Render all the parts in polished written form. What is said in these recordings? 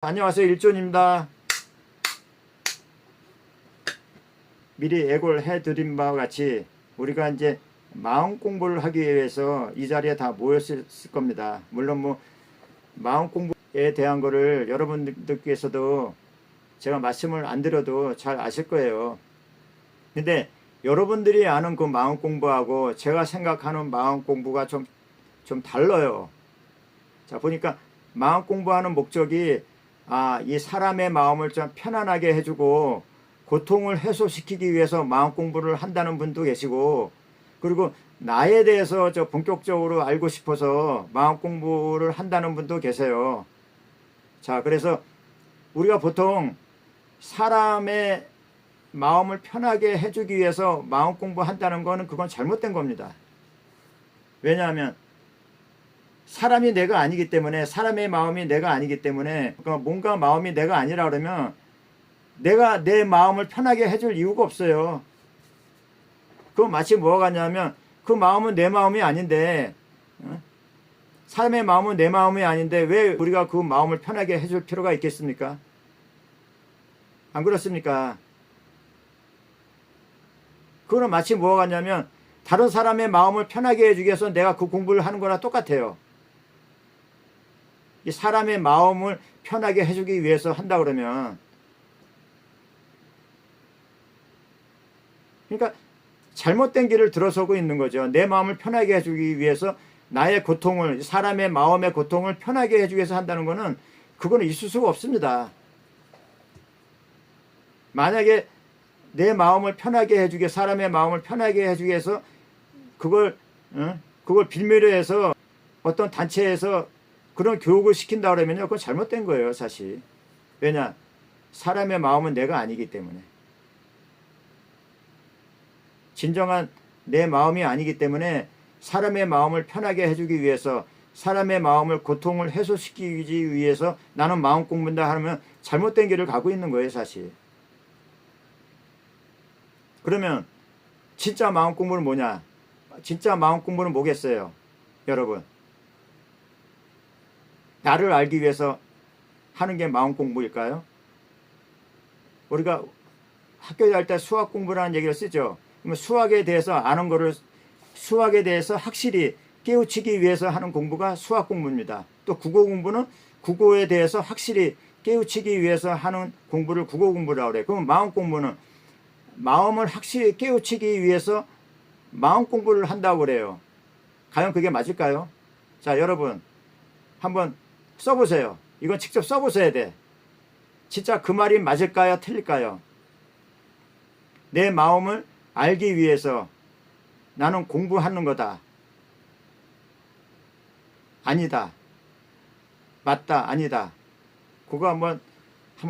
안녕하세요. 일존입니다. 미리 예고를 해드린 바와 같이 우리가 이제 마음 공부를 하기 위해서 이 자리에 다 모였을 겁니다. 물론 뭐 마음 공부에 대한 거를 여러분들께서도 제가 말씀을 안 드려도 잘 아실 거예요. 근데 여러분들이 아는 그 마음 공부하고 제가 생각하는 마음 공부가 좀 달라요. 자, 보니까 마음 공부하는 목적이 이 사람의 마음을 좀 편안하게 해주고 고통을 해소시키기 위해서 마음 공부를 한다는 분도 계시고, 그리고 나에 대해서 본격적으로 알고 싶어서 마음 공부를 한다는 분도 계세요. 자, 그래서 우리가 보통 사람의 마음을 편하게 해주기 위해서 마음 공부한다는 거는 그건 잘못된 겁니다. 왜냐하면 사람이 내가 아니기 때문에, 사람의 마음이 내가 아니기 때문에, 그러니까 뭔가 마음이 내가 아니라 그러면 내가 내 마음을 편하게 해줄 이유가 없어요. 그건 마치 뭐가 같냐면, 그 마음은 내 마음이 아닌데, 사람의 마음은 내 마음이 아닌데 왜 우리가 그 마음을 편하게 해줄 필요가 있겠습니까? 안 그렇습니까? 그거는 마치 뭐가 같냐면, 다른 사람의 마음을 편하게 해주기 위해서 내가 그 공부를 하는 거나 똑같아요. 이 사람의 마음을 편하게 해주기 위해서 한다 그러면, 그러니까 잘못된 길을 들어서고 있는 거죠. 내 마음을 편하게 해주기 위해서 나의 고통을, 사람의 마음의 고통을 편하게 해주기 위해서 한다는 거는 그거는 있을 수가 없습니다. 만약에 내 마음을 편하게 해주기, 사람의 마음을 편하게 해주기 위해서 그걸 빌미로 해서 어떤 단체에서 그런 교육을 시킨다 그러면요, 그건 잘못된 거예요, 사실. 왜냐? 사람의 마음은 내가 아니기 때문에. 진정한 내 마음이 아니기 때문에 사람의 마음을 편하게 해주기 위해서, 사람의 마음을 고통을 해소시키기 위해서 나는 마음 공부한다 하면 잘못된 길을 가고 있는 거예요, 사실. 그러면 진짜 마음 공부는 뭐냐? 진짜 마음 공부는 뭐겠어요, 여러분? 나를 알기 위해서 하는 게 마음 공부일까요? 우리가 학교 갈 때 수학 공부라는 얘기를 쓰죠. 그러면 수학에 대해서 아는 거를, 수학에 대해서 확실히 깨우치기 위해서 하는 공부가 수학 공부입니다. 또 국어 공부는 국어에 대해서 확실히 깨우치기 위해서 하는 공부를 국어 공부라고 그래요. 그럼 마음 공부는 마음을 확실히 깨우치기 위해서 마음 공부를 한다고 그래요. 과연 그게 맞을까요? 자, 여러분 한번 써보세요. 이건 직접 써보셔야 돼. 진짜 그 말이 맞을까요? 틀릴까요? 내 마음을 알기 위해서 나는 공부하는 거다. 아니다. 맞다. 아니다. 그거 한번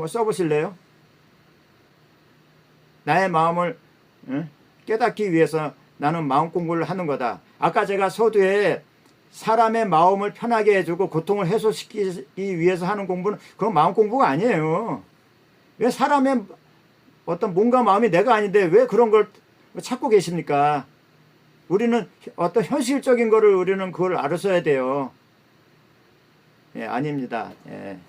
써보실래요? 나의 마음을 깨닫기 위해서 나는 마음 공부를 하는 거다. 아까 제가 서두에 사람의 마음을 편하게 해주고 고통을 해소시키기 위해서 하는 공부는 그건 마음 공부가 아니에요. 왜 사람의 어떤 뭔가 마음이 내가 아닌데 왜 그런 걸 찾고 계십니까? 우리는 어떤 현실적인 거를 우리는 그걸 알아서야 돼요. 예, 아닙니다. 예.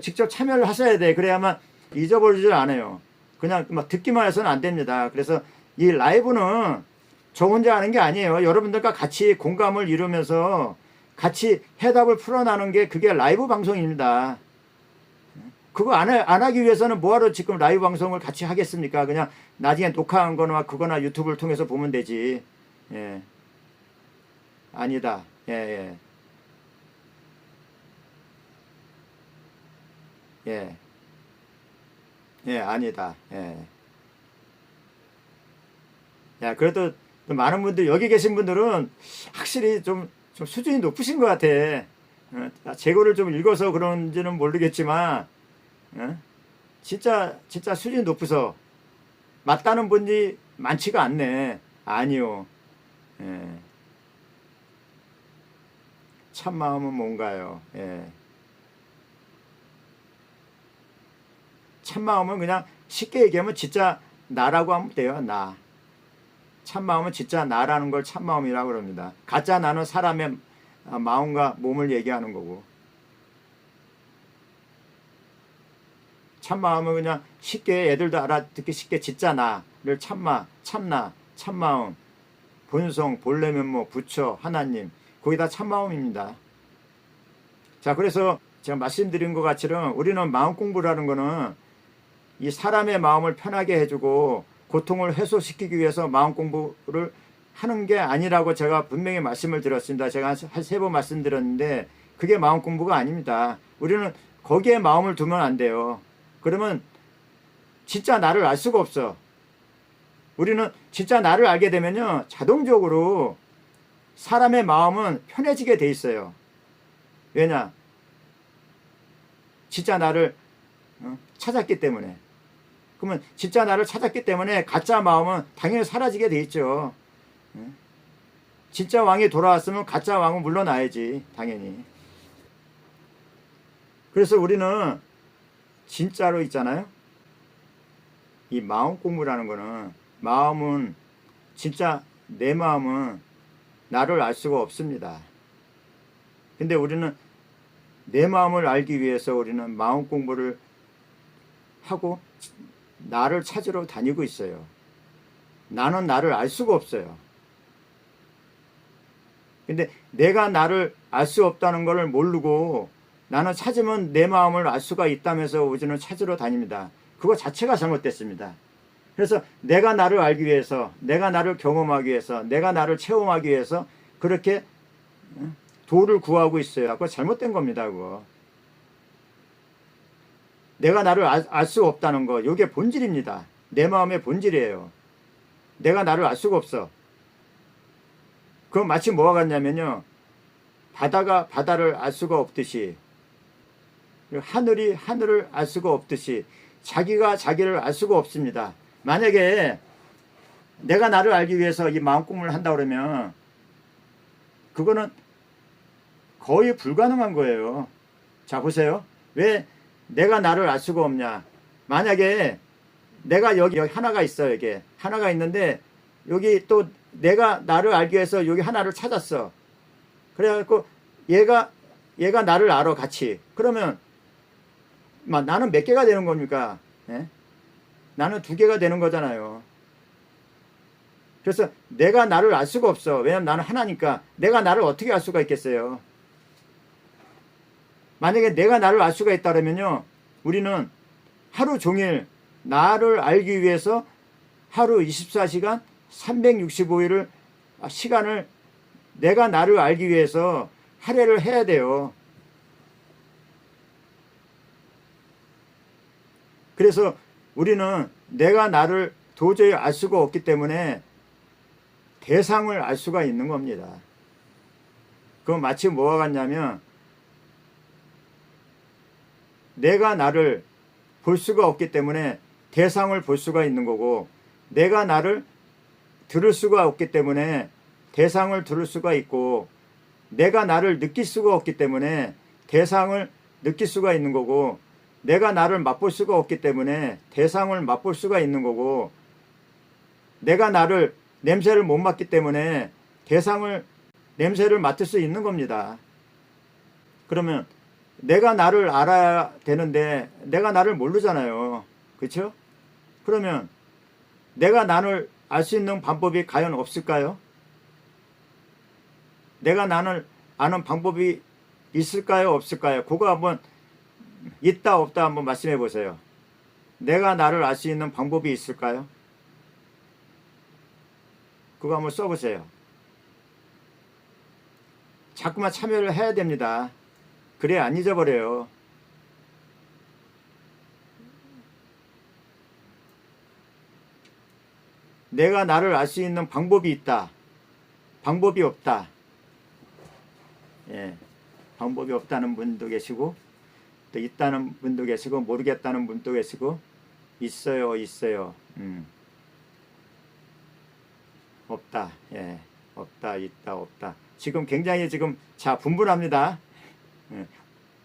직접 참여를 하셔야 돼. 그래야만 잊어버리질 않아요. 그냥 막 듣기만 해서는 안 됩니다. 그래서 이 라이브는 저 혼자 하는 게 아니에요. 여러분들과 같이 공감을 이루면서 같이 해답을 풀어나는 게 그게 라이브 방송입니다. 그거 안 하기 위해서는 뭐하러 지금 라이브 방송을 같이 하겠습니까? 그냥 나중에 녹화한 거나 그거나 유튜브를 통해서 보면 되지. 예. 아니다. 예, 예. 예. 예, 아니다. 예. 야, 그래도 많은 분들, 여기 계신 분들은 확실히 좀 수준이 높으신 것 같아. 재고를 좀 읽어서 그런지는 모르겠지만, 진짜 수준이 높으서 맞다는 분이 많지가 않네. 아니요. 예. 참마음은 뭔가요? 예. 참마음은 그냥 쉽게 얘기하면 진짜 나라고 하면 돼요. 나. 참마음은 진짜 나라는 걸 참마음이라고 그럽니다. 가짜 나는 사람의 마음과 몸을 얘기하는 거고, 참마음은 그냥 쉽게 애들도 알아듣기 쉽게 진짜 나를 참나, 참마음, 본성, 본래 면목, 부처, 하나님, 거기다 참마음입니다. 자, 그래서 제가 말씀드린 것 같이는 우리는 마음 공부라는 거는 이 사람의 마음을 편하게 해주고 고통을 해소시키기 위해서 마음 공부를 하는 게 아니라고 제가 분명히 말씀을 드렸습니다. 제가 한 3번 말씀드렸는데 그게 마음 공부가 아닙니다. 우리는 거기에 마음을 두면 안 돼요. 그러면 진짜 나를 알 수가 없어. 우리는 진짜 나를 알게 되면요, 자동적으로 사람의 마음은 편해지게 돼 있어요. 왜냐? 진짜 나를 찾았기 때문에. 그러면 진짜 나를 찾았기 때문에 가짜 마음은 당연히 사라지게 돼 있죠. 진짜 왕이 돌아왔으면 가짜 왕은 물러나야지, 당연히. 그래서 우리는 진짜로 있잖아요. 이 마음 공부라는 거는, 마음은 진짜 내 마음은 나를 알 수가 없습니다. 근데 우리는 내 마음을 알기 위해서 우리는 마음 공부를 하고 나를 찾으러 다니고 있어요. 나는 나를 알 수가 없어요. 근데 내가 나를 알 수 없다는 것을 모르고 나는 찾으면 내 마음을 알 수가 있다면서 우리는 찾으러 다닙니다. 그거 자체가 잘못됐습니다. 그래서 내가 나를 알기 위해서, 내가 나를 경험하기 위해서, 내가 나를 체험하기 위해서 그렇게 도를 구하고 있어요. 그거 잘못된 겁니다. 그거. 내가 나를 알 수 없다는 거, 이게 본질입니다. 내 마음의 본질이에요. 내가 나를 알 수가 없어. 그건 마치 뭐가 같냐면요, 바다가 바다를 알 수가 없듯이, 하늘이 하늘을 알 수가 없듯이 자기가 자기를 알 수가 없습니다. 만약에 내가 나를 알기 위해서 이 마음 공부를 한다 그러면 그거는 거의 불가능한 거예요. 자, 보세요. 왜 내가 나를 알 수가 없냐? 만약에 내가 여기 하나가 있어. 여기 하나가 있는데 여기 또 내가 나를 알기 위해서 여기 하나를 찾았어. 그래갖고 얘가 나를 알아, 같이. 그러면 나는 몇 개가 되는 겁니까? 예? 나는 2개가 되는 거잖아요. 그래서 내가 나를 알 수가 없어. 왜냐면 나는 하나니까. 내가 나를 어떻게 알 수가 있겠어요? 만약에 내가 나를 알 수가 있다 그러면요, 우리는 하루 종일 나를 알기 위해서 하루 24시간 365일을 시간을 내가 나를 알기 위해서 할애를 해야 돼요. 그래서 우리는 내가 나를 도저히 알 수가 없기 때문에 대상을 알 수가 있는 겁니다. 그건 마치 뭐가 같냐면, 내가 나를 볼 수가 없기 때문에 대상을 볼 수가 있는 거고, 내가 나를 들을 수가 없기 때문에 대상을 들을 수가 있고, 내가 나를 느낄 수가 없기 때문에 대상을 느낄 수가 있는 거고, 내가 나를 맛볼 수가 없기 때문에 대상을 맛볼 수가 있는 거고, 내가 나를 냄새를 못 맡기 때문에 냄새를 맡을 수 있는 겁니다. 그러면 내가 나를 알아야 되는데 내가 나를 모르잖아요. 그렇죠? 그러면 내가 나를 알 수 있는 방법이 과연 없을까요? 내가 나를 아는 방법이 있을까요? 없을까요? 그거 한번 있다 없다 한번 말씀해 보세요. 내가 나를 알 수 있는 방법이 있을까요? 그거 한번 써보세요. 자꾸만 참여를 해야 됩니다. 그래야 안 잊어버려요. 내가 나를 알 수 있는 방법이 있다. 방법이 없다. 예, 방법이 없다는 분도 계시고, 또 있다는 분도 계시고, 모르겠다는 분도 계시고, 있어요. 없다. 예, 없다, 있다, 없다. 지금 굉장히 분분합니다. 예.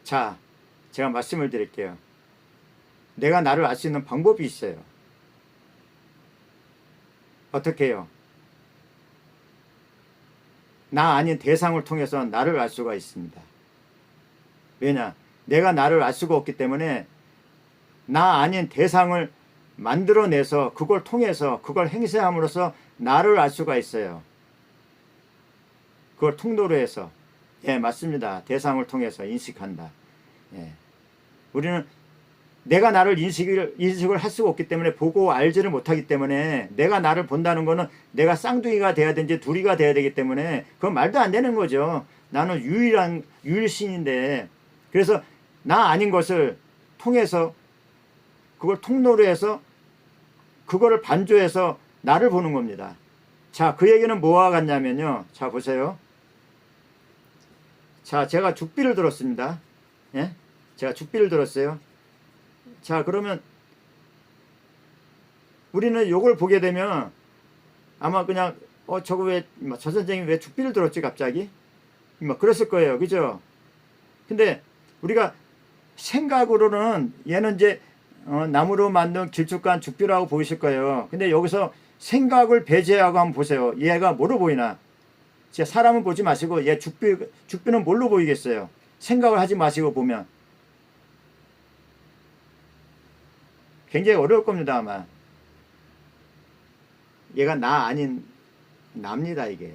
자, 제가 말씀을 드릴게요. 내가 나를 알 수 있는 방법이 있어요. 어떻게 해요? 나 아닌 대상을 통해서 나를 알 수가 있습니다. 왜냐? 내가 나를 알 수가 없기 때문에 나 아닌 대상을 만들어내서 그걸 통해서 그걸 행세함으로써 나를 알 수가 있어요. 그걸 통로로 해서. 예, 맞습니다. 대상을 통해서 인식한다. 예. 우리는 내가 나를 인식을 할 수가 없기 때문에 보고 알지를 못하기 때문에 내가 나를 본다는 거는 내가 쌍둥이가 돼야 되는지 둘이가 돼야 되기 때문에 그건 말도 안 되는 거죠. 나는 유일신인데 그래서 나 아닌 것을 통해서 그걸 통로로 해서 그거를 반조해서 나를 보는 겁니다. 자, 그 얘기는 뭐와 같냐면요. 자, 보세요. 자, 제가 죽비를 들었습니다. 예? 제가 죽비를 들었어요. 자, 그러면 우리는 요걸 보게 되면 아마 그냥 저거 왜 저 선생님이 왜 죽비를 들었지 갑자기? 그랬을 거예요. 그죠? 근데 우리가 생각으로는 얘는 이제 나무로 만든 길쭉한 죽비라고 보이실 거예요. 근데 여기서 생각을 배제하고 한번 보세요. 얘가 뭐로 보이나? 제 사람은 보지 마시고 얘 죽비는 뭘로 보이겠어요? 생각을 하지 마시고 보면 굉장히 어려울 겁니다. 아마 얘가 나 아닌 납니다. 이게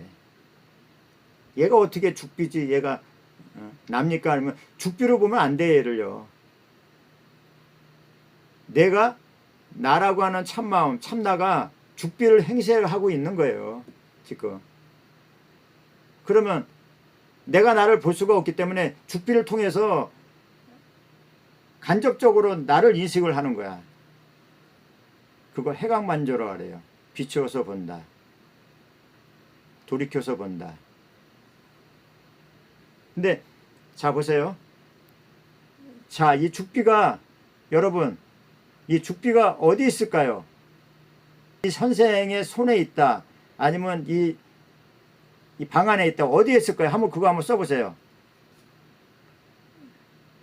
얘가 어떻게 죽비지 얘가 납니까? 아니면 죽비로 보면 안 돼. 얘를요. 내가 나라고 하는 참마음 참나가 죽비를 행세하고 있는 거예요. 지금 그러면 내가 나를 볼 수가 없기 때문에 죽비를 통해서 간접적으로 나를 인식을 하는 거야. 그걸 해각만조라고 그래요. 비추어서 본다. 돌이켜서 본다. 근데 자 보세요. 자, 이 죽비가 여러분 이 죽비가 어디 있을까요? 이 선생의 손에 있다. 아니면 이 방 안에 있다. 어디에 있을까요? 한번 그거 한번 써보세요.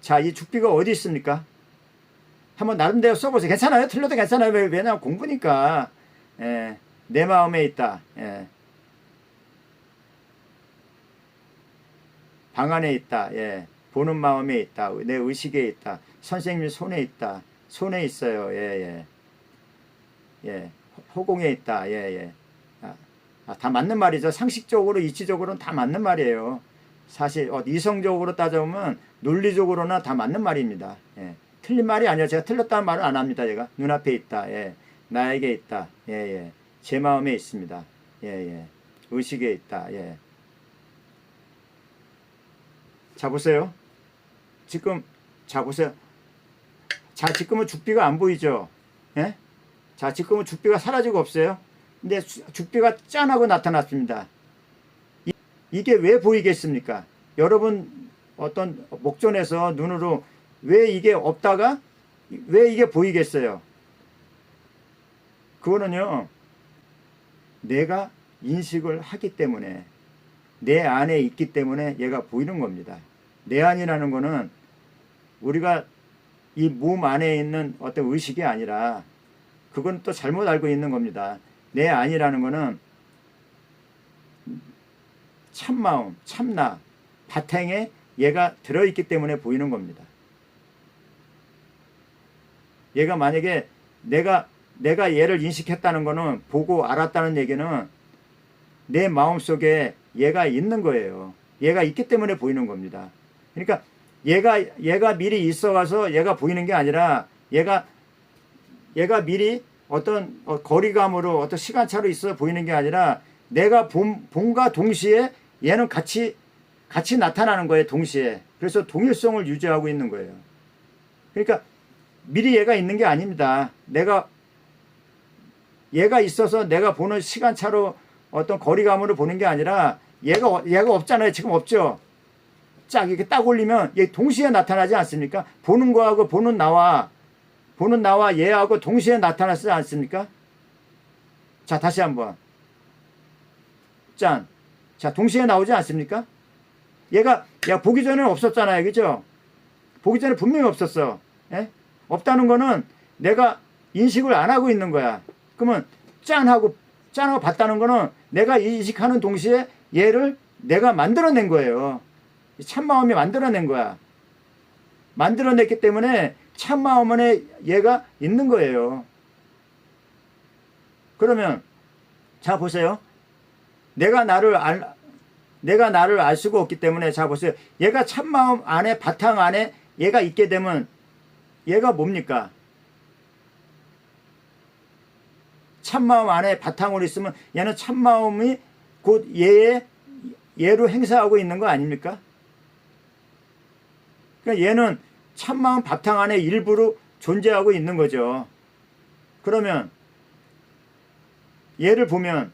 자, 이 죽비가 어디 있습니까? 한번 나름대로 써보세요. 괜찮아요. 틀려도 괜찮아요. 왜냐하면 공부니까. 예, 내 마음에 있다. 예. 방 안에 있다. 예. 보는 마음에 있다. 내 의식에 있다. 선생님 손에 있다. 손에 있어요. 예, 예. 예. 허공에 있다. 예, 예. 다 맞는 말이죠. 상식적으로, 이치적으로는 다 맞는 말이에요. 사실 이성적으로 따져보면 논리적으로나 다 맞는 말입니다. 예. 틀린 말이 아니에요. 제가 틀렸다는 말은 안 합니다. 제가 눈앞에 있다. 예. 나에게 있다. 예, 예. 제 마음에 있습니다. 예, 예. 의식에 있다. 예. 자, 보세요. 지금, 자, 보세요. 자, 지금은 죽비가 안 보이죠? 예? 자, 지금은 죽비가 사라지고 없어요? 근데 죽비가 짠하고 나타났습니다. 이게 왜 보이겠습니까? 여러분 어떤 목전에서 눈으로 왜 이게 없다가 왜 이게 보이겠어요? 그거는요, 내가 인식을 하기 때문에 내 안에 있기 때문에 얘가 보이는 겁니다. 내 안이라는 거는 우리가 이 몸 안에 있는 어떤 의식이 아니라 그건 또 잘못 알고 있는 겁니다. 내 안이라는 거는 참마음, 참나, 바탕에 얘가 들어있기 때문에 보이는 겁니다. 얘가 만약에 내가 얘를 인식했다는 거는 보고 알았다는 얘기는 내 마음속에 얘가 있는 거예요. 얘가 있기 때문에 보이는 겁니다. 그러니까 얘가 미리 있어가서 얘가 보이는 게 아니라 얘가 미리 어떤 거리감으로 어떤 시간차로 있어 보이는 게 아니라 내가 봄과 동시에 얘는 같이 나타나는 거예요. 동시에. 그래서 동일성을 유지하고 있는 거예요. 그러니까 미리 얘가 있는 게 아닙니다. 얘가 있어서 내가 보는 시간차로 어떤 거리감으로 보는 게 아니라 얘가 없잖아요. 지금 없죠. 쫙 이렇게 딱 올리면 얘 동시에 나타나지 않습니까? 보는 거하고 보는 나와 얘하고 동시에 나타나지 않습니까? 자, 다시 한번. 짠. 자, 동시에 나오지 않습니까? 얘가 보기 전에는 없었잖아요. 그죠? 보기 전에 분명히 없었어. 예? 없다는 거는 내가 인식을 안 하고 있는 거야. 그러면 짠하고 봤다는 거는 내가 인식하는 동시에 얘를 내가 만들어낸 거예요. 참마음이 만들어낸 거야. 만들어냈기 때문에 참마음 안에 얘가 있는 거예요. 그러면 자 보세요. 내가 나를 알 수가 없기 때문에 자 보세요. 얘가 참마음 안에 바탕 안에 얘가 있게 되면 얘가 뭡니까? 참마음 안에 바탕으로 있으면 얘는 참마음이 곧 얘로 행사하고 있는 거 아닙니까? 그러니까 얘는 참마음 바탕 안에 일부로 존재하고 있는 거죠. 그러면 얘를 보면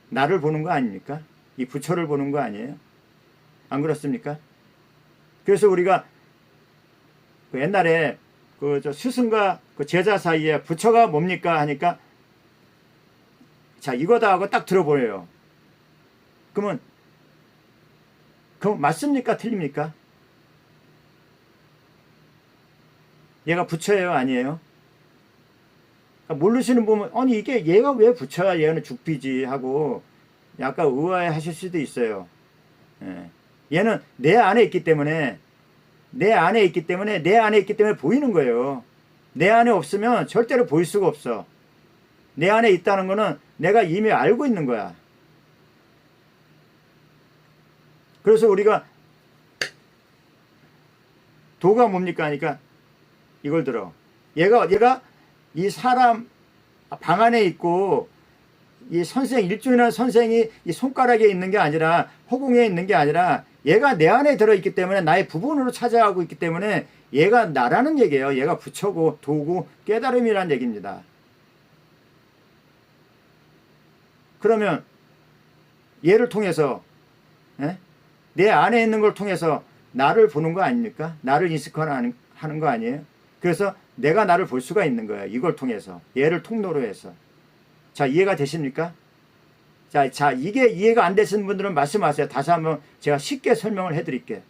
나를 보는 거 아닙니까? 이 부처를 보는 거 아니에요? 안 그렇습니까? 그래서 우리가 그 옛날에 그 저 스승과 그 제자 사이에 부처가 뭡니까 하니까 자 이거다 하고 딱 들어보래요. 그러면 맞습니까? 틀립니까? 얘가 부처예요? 아니에요? 그러니까 모르시는 분은 아니 이게 얘가 왜 부처야 얘는 죽비지 하고 약간 의아해 하실 수도 있어요. 예. 얘는 내 안에 있기 때문에 내 안에 있기 때문에 보이는 거예요. 내 안에 없으면 절대로 보일 수가 없어. 내 안에 있다는 거는 내가 이미 알고 있는 거야. 그래서 우리가 도가 뭡니까 하니까 이걸 들어. 얘가 이 사람 방 안에 있고 이 선생 일주일이나 선생이 이 손가락에 있는 게 아니라 허공에 있는 게 아니라 얘가 내 안에 들어있기 때문에 나의 부분으로 찾아가고 있기 때문에 얘가 나라는 얘기예요. 얘가 부처고 도고 깨달음이라는 얘기입니다. 그러면 얘를 통해서 내 안에 있는 걸 통해서 나를 보는 거 아닙니까? 나를 인식하는 거 아니에요? 그래서 내가 나를 볼 수가 있는 거예요. 이걸 통해서 얘를 통로로 해서. 자 이해가 되십니까? 자 이게 이해가 안 되시는 분들은 말씀하세요. 다시 한번 제가 쉽게 설명을 해드릴게요.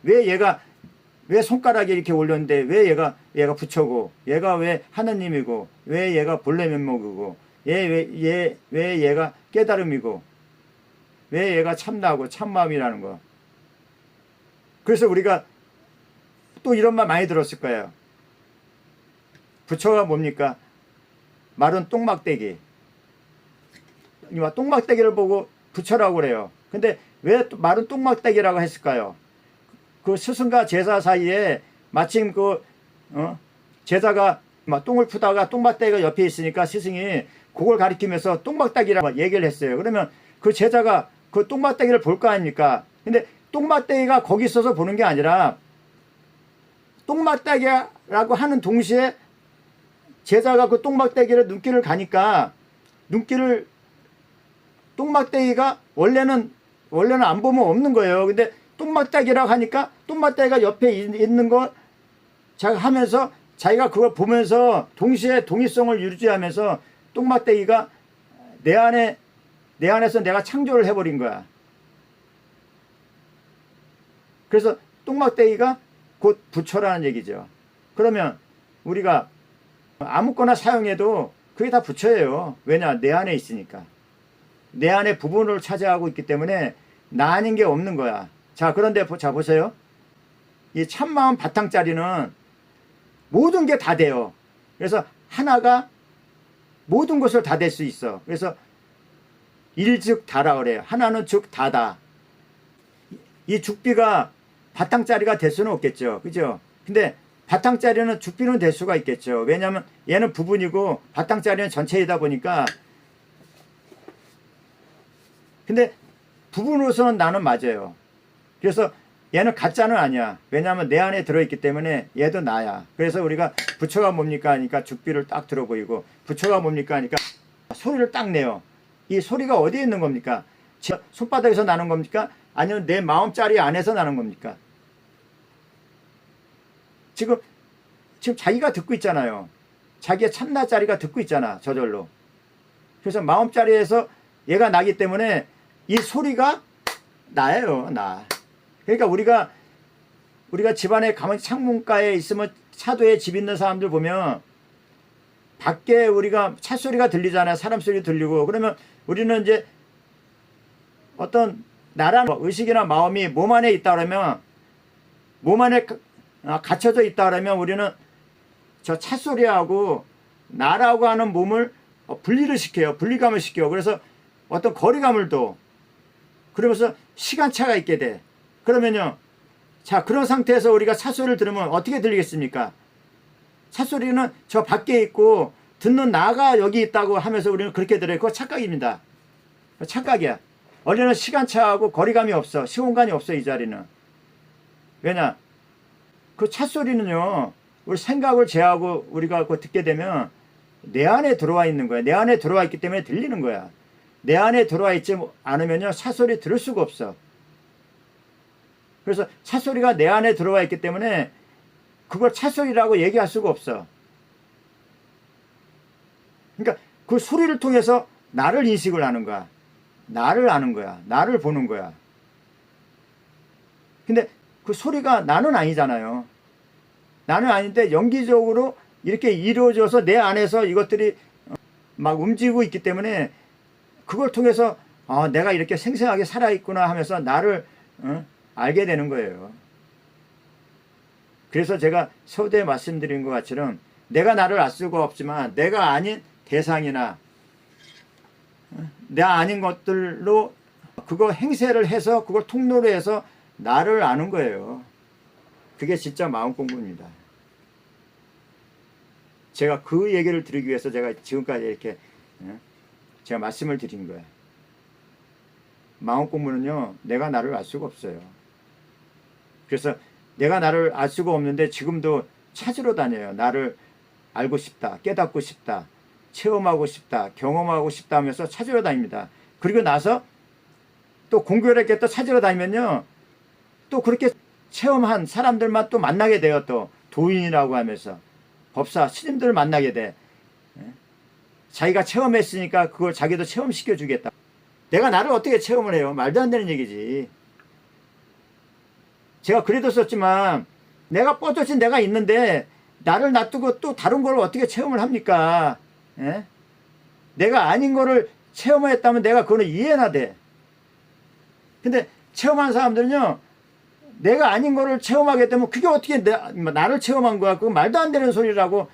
왜 손가락이 이렇게 올렸는데 왜 얘가 부처고 얘가 왜 하느님이고 왜 얘가 본래 면목이고 왜 얘가 깨달음이고 왜 얘가 참나고 참마음이라는 거. 그래서 우리가 또 이런 말 많이 들었을 거예요. 부처가 뭡니까? 마른 똥막대기. 똥막대기를 보고 부처라고 그래요. 근데 왜 마른 똥막대기라고 했을까요? 그 스승과 제자 사이에 마침 제자가 막 똥을 푸다가 똥막대기가 옆에 있으니까 스승이 그걸 가리키면서 똥막대기라고 얘기를 했어요. 그러면 그 제자가 그 똥막대기를 볼 거 아닙니까? 근데 똥막대기가 거기 있어서 보는 게 아니라 똥막대기라고 하는 동시에 제자가 그 똥막대기를 눈길을 가니까 똥막대기가 원래는 안 보면 없는 거예요. 근데 똥막대기라고 하니까 똥막대기가 옆에 있는 거 자기가 하면서 자기가 그걸 보면서 동시에 동일성을 유지하면서 똥막대기가 내 안에서 내가 창조를 해버린 거야. 그래서 똥막대기가 곧 부처라는 얘기죠. 그러면 우리가 아무거나 사용해도 그게 다 부처예요. 왜냐? 내 안에 있으니까. 내 안에 부분을 차지하고 있기 때문에 나 아닌 게 없는 거야. 자, 그런데 자 보세요. 이 참마음 바탕짜리는 모든 게 다 돼요. 그래서 하나가 모든 것을 다 될 수 있어. 그래서 일즉 다라 그래요. 하나는 즉 다다. 이 죽비가 바탕짜리가 될 수는 없겠죠. 그죠? 근데 바탕짜리는 죽비는 될 수가 있겠죠. 왜냐하면 얘는 부분이고 바탕짜리는 전체이다 보니까. 근데 부분으로서는 나는 맞아요. 그래서 얘는 가짜는 아니야. 왜냐하면 내 안에 들어있기 때문에 얘도 나야. 그래서 우리가 부처가 뭡니까 하니까 죽비를 딱 들어 보이고 부처가 뭡니까 하니까 소리를 딱 내요. 이 소리가 어디에 있는 겁니까? 손바닥에서 나는 겁니까? 아니면 내 마음자리 안에서 나는 겁니까? 지금 자기가 듣고 있잖아요. 자기의 참나자리가 듣고 있잖아. 저절로. 그래서 마음자리에서 얘가 나기 때문에 이 소리가 나예요. 나. 그러니까 우리가 집안에 가만히 창문가에 있으면 차도에 집 있는 사람들 보면 밖에 우리가 차 소리가 들리잖아요. 사람 소리 들리고. 그러면 우리는 이제 어떤 나라는 의식이나 마음이 몸 안에 있다 그러면 몸 안에 갇혀져 있다 그러면 우리는 저 찻소리하고 나라고 하는 몸을 분리를 시켜요. 분리감을 시켜요. 그래서 어떤 거리감을 둬. 그러면서 시간차가 있게 돼. 그러면요. 자, 그런 상태에서 우리가 찻소리를 들으면 어떻게 들리겠습니까? 찻소리는 저 밖에 있고 듣는 나가 여기 있다고 하면서 우리는 그렇게 들어요. 그거 착각입니다. 착각이야. 원래는 시간차하고 거리감이 없어. 시공간이 없어, 이 자리는. 왜냐? 그 찻소리는요. 우리 생각을 제하고 우리가 그거 듣게 되면 내 안에 들어와 있는 거야. 내 안에 들어와 있기 때문에 들리는 거야. 내 안에 들어와 있지 않으면요. 찻소리 들을 수가 없어. 그래서 찻소리가 내 안에 들어와 있기 때문에 그걸 찻소리라고 얘기할 수가 없어. 그러니까 그 소리를 통해서 나를 인식을 하는 거야. 나를 아는 거야. 나를 보는 거야. 근데 그 소리가 나는 아니잖아요. 나는 아닌데 연기적으로 이렇게 이루어져서 내 안에서 이것들이 막 움직이고 있기 때문에 그걸 통해서 내가 이렇게 생생하게 살아있구나 하면서 나를 알게 되는 거예요. 그래서 제가 서두에 말씀드린 것처럼 내가 나를 알 수가 없지만 내가 아닌 대상이나 내가 아닌 것들로 그거 행세를 해서 그걸 통로로 해서 나를 아는 거예요. 그게 진짜 마음 공부입니다. 제가 그 얘기를 드리기 위해서 제가 지금까지 이렇게 제가 말씀을 드린 거예요. 마음 공부는요, 내가 나를 알 수가 없어요. 그래서 내가 나를 알 수가 없는데 지금도 찾으러 다녀요. 나를 알고 싶다, 깨닫고 싶다, 체험하고 싶다, 경험하고 싶다 하면서 찾으러 다닙니다. 그리고 나서 또 공교롭게 또 찾으러 다니면요, 또 그렇게 체험한 사람들만 또 만나게 돼요. 또 도인이라고 하면서 법사, 스님들을 만나게 돼. 자기가 체험했으니까 그걸 자기도 체험시켜 주겠다. 내가 나를 어떻게 체험을 해요? 말도 안 되는 얘기지. 제가 글에도 썼지만 내가 뻗어진 내가 있는데 나를 놔두고 또 다른 걸 어떻게 체험을 합니까? 예? 내가 아닌 거를 체험했다면 내가 그거는 이해나 돼. 근데 체험한 사람들은요, 내가 아닌 거를 체험하게 되면 그게 어떻게 나를 체험한 거야? 그거 말도 안 되는 소리라고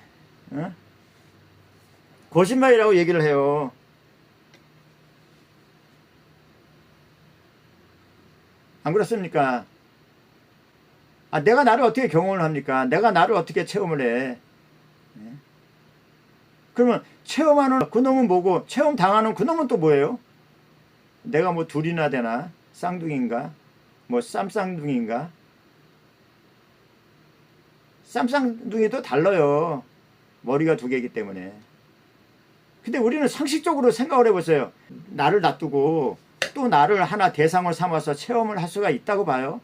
거짓말이라고 얘기를 해요. 안 그렇습니까? 내가 나를 어떻게 경험을 합니까? 내가 나를 어떻게 체험을 해? 그러면 체험하는 그놈은 뭐고 체험 당하는 그놈은 또 뭐예요? 내가 뭐 둘이나 되나? 쌍둥이인가? 뭐 쌈쌍둥이인가? 쌈쌍둥이도 달라요. 머리가 두 개이기 때문에. 근데 우리는 상식적으로 생각을 해보세요. 나를 놔두고 또 나를 하나 대상을 삼아서 체험을 할 수가 있다고 봐요.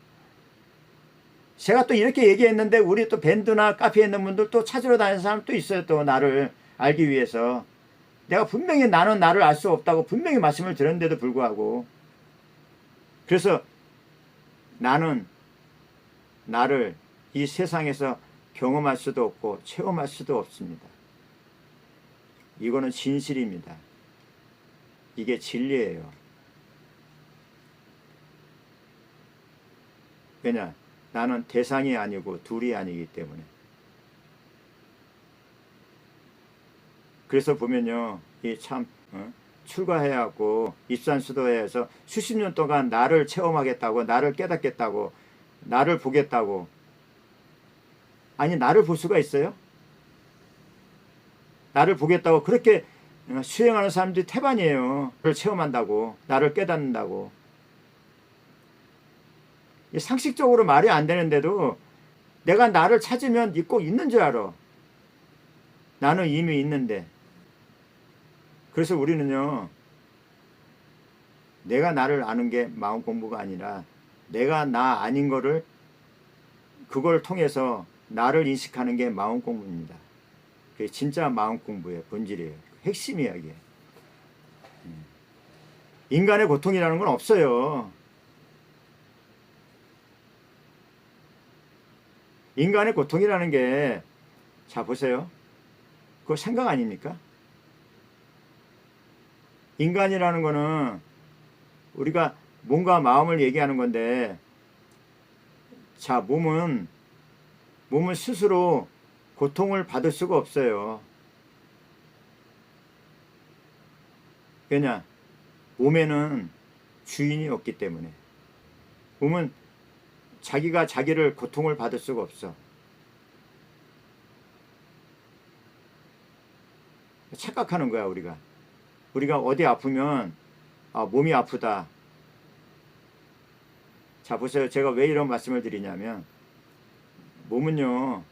제가 또 이렇게 얘기했는데 우리 또 밴드나 카페에 있는 분들 또 찾으러 다니는 사람 또 있어요. 또 나를 알기 위해서. 내가 분명히 나는 나를 알 수 없다고 분명히 말씀을 드렸는데도 불구하고. 그래서 나는 나를 이 세상에서 경험할 수도 없고 체험할 수도 없습니다. 이거는 진실입니다. 이게 진리예요. 왜냐? 나는 대상이 아니고 둘이 아니기 때문에. 그래서 보면요, 이 참 출가해갖고 입산수도해서 수십 년 동안 나를 체험하겠다고, 나를 깨닫겠다고, 나를 보겠다고. 아니, 나를 볼 수가 있어요? 나를 보겠다고 그렇게 수행하는 사람들이 태반이에요. 나를 체험한다고, 나를 깨닫는다고. 상식적으로 말이 안 되는데도 내가 나를 찾으면 꼭 있는 줄 알아. 나는 이미 있는데. 그래서 우리는요, 내가 나를 아는 게 마음 공부가 아니라 내가 나 아닌 거를 그걸 통해서 나를 인식하는 게 마음 공부입니다. 그게 진짜 마음 공부의 본질이에요. 핵심이야, 이게. 인간의 고통이라는 건 없어요. 인간의 고통이라는 게, 자, 보세요. 그거 생각 아닙니까? 인간이라는 거는 우리가 몸과 마음을 얘기하는 건데, 자, 몸은 몸은 스스로 고통을 받을 수가 없어요. 왜냐? 몸에는 주인이 없기 때문에. 몸은 자기가 자기를 고통을 받을 수가 없어. 착각하는 거야, 우리가. 우리가 어디 아프면 몸이 아프다. 자, 보세요. 제가 왜 이런 말씀을 드리냐면, 몸은요,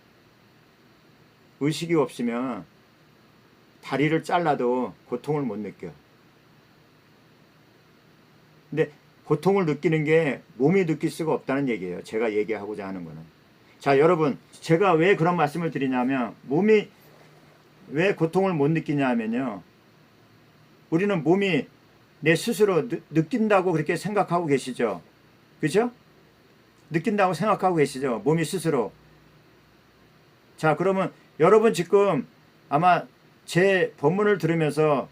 의식이 없으면 다리를 잘라도 고통을 못 느껴. 근데 고통을 느끼는 게 몸이 느낄 수가 없다는 얘기예요. 제가 얘기하고자 하는 거는. 자, 여러분, 제가 왜 그런 말씀을 드리냐면, 몸이 왜 고통을 못 느끼냐면요, 우리는 몸이 내 스스로 느낀다고 그렇게 생각하고 계시죠? 그죠? 느낀다고 생각하고 계시죠? 몸이 스스로. 자, 그러면 여러분 지금 아마 제 법문을 들으면서,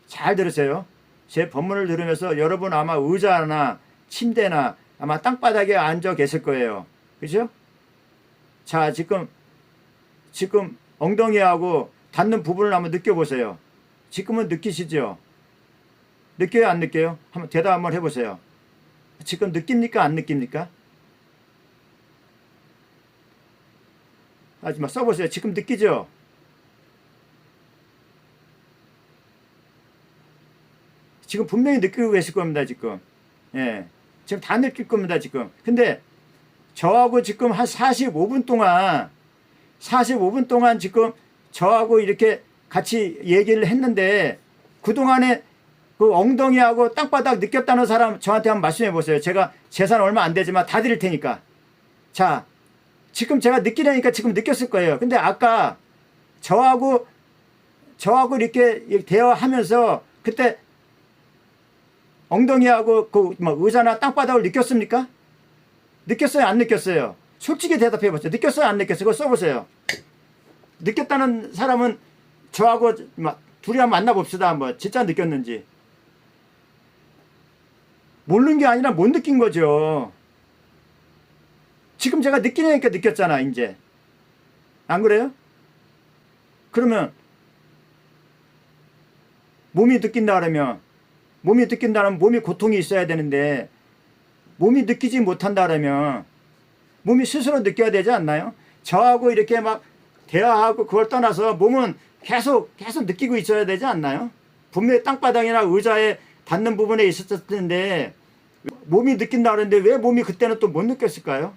잘 들으세요. 제 법문을 들으면서 여러분 아마 의자나 침대나 아마 땅바닥에 앉아 계실 거예요. 그죠? 자, 지금 엉덩이하고 닿는 부분을 한번 느껴보세요. 지금은 느끼시죠? 느껴요, 안 느껴요? 한번 대답 한번 해보세요. 지금 느낍니까, 안 느낍니까? 하지마, 써보세요. 지금 느끼죠? 지금 분명히 느끼고 계실 겁니다, 지금. 예. 지금 다 느낄 겁니다, 지금. 근데 저하고 지금 한 45분 동안 지금 저하고 이렇게 같이 얘기를 했는데, 그동안에 그 엉덩이하고 땅바닥 느꼈다는 사람 저한테 한번 말씀해 보세요. 제가 재산 얼마 안 되지만 다 드릴 테니까. 자, 지금 제가 느끼려니까 지금 느꼈을 거예요. 근데 아까 저하고 이렇게 대화하면서 그때 엉덩이하고 그 의자나 땅바닥을 느꼈습니까? 느꼈어요, 안 느꼈어요? 솔직히 대답해 보세요. 느꼈어요, 안 느꼈어요? 그거 써보세요. 느꼈다는 사람은 저하고 둘이 한번 만나봅시다. 한번 진짜 느꼈는지. 모르는 게 아니라 못 느낀 거죠. 지금 제가 느끼려니까 느꼈잖아, 이제. 안 그래요? 그러면 몸이 느낀다면 몸이 고통이 있어야 되는데, 몸이 느끼지 못한다면 몸이 스스로 느껴야 되지 않나요? 저하고 이렇게 막 대화하고 그걸 떠나서 몸은 계속 느끼고 있어야 되지 않나요? 분명히 땅바닥이나 의자에 닿는 부분에 있었을 텐데 몸이 느낀다 그러는데 왜 몸이 그때는 또 못 느꼈을까요?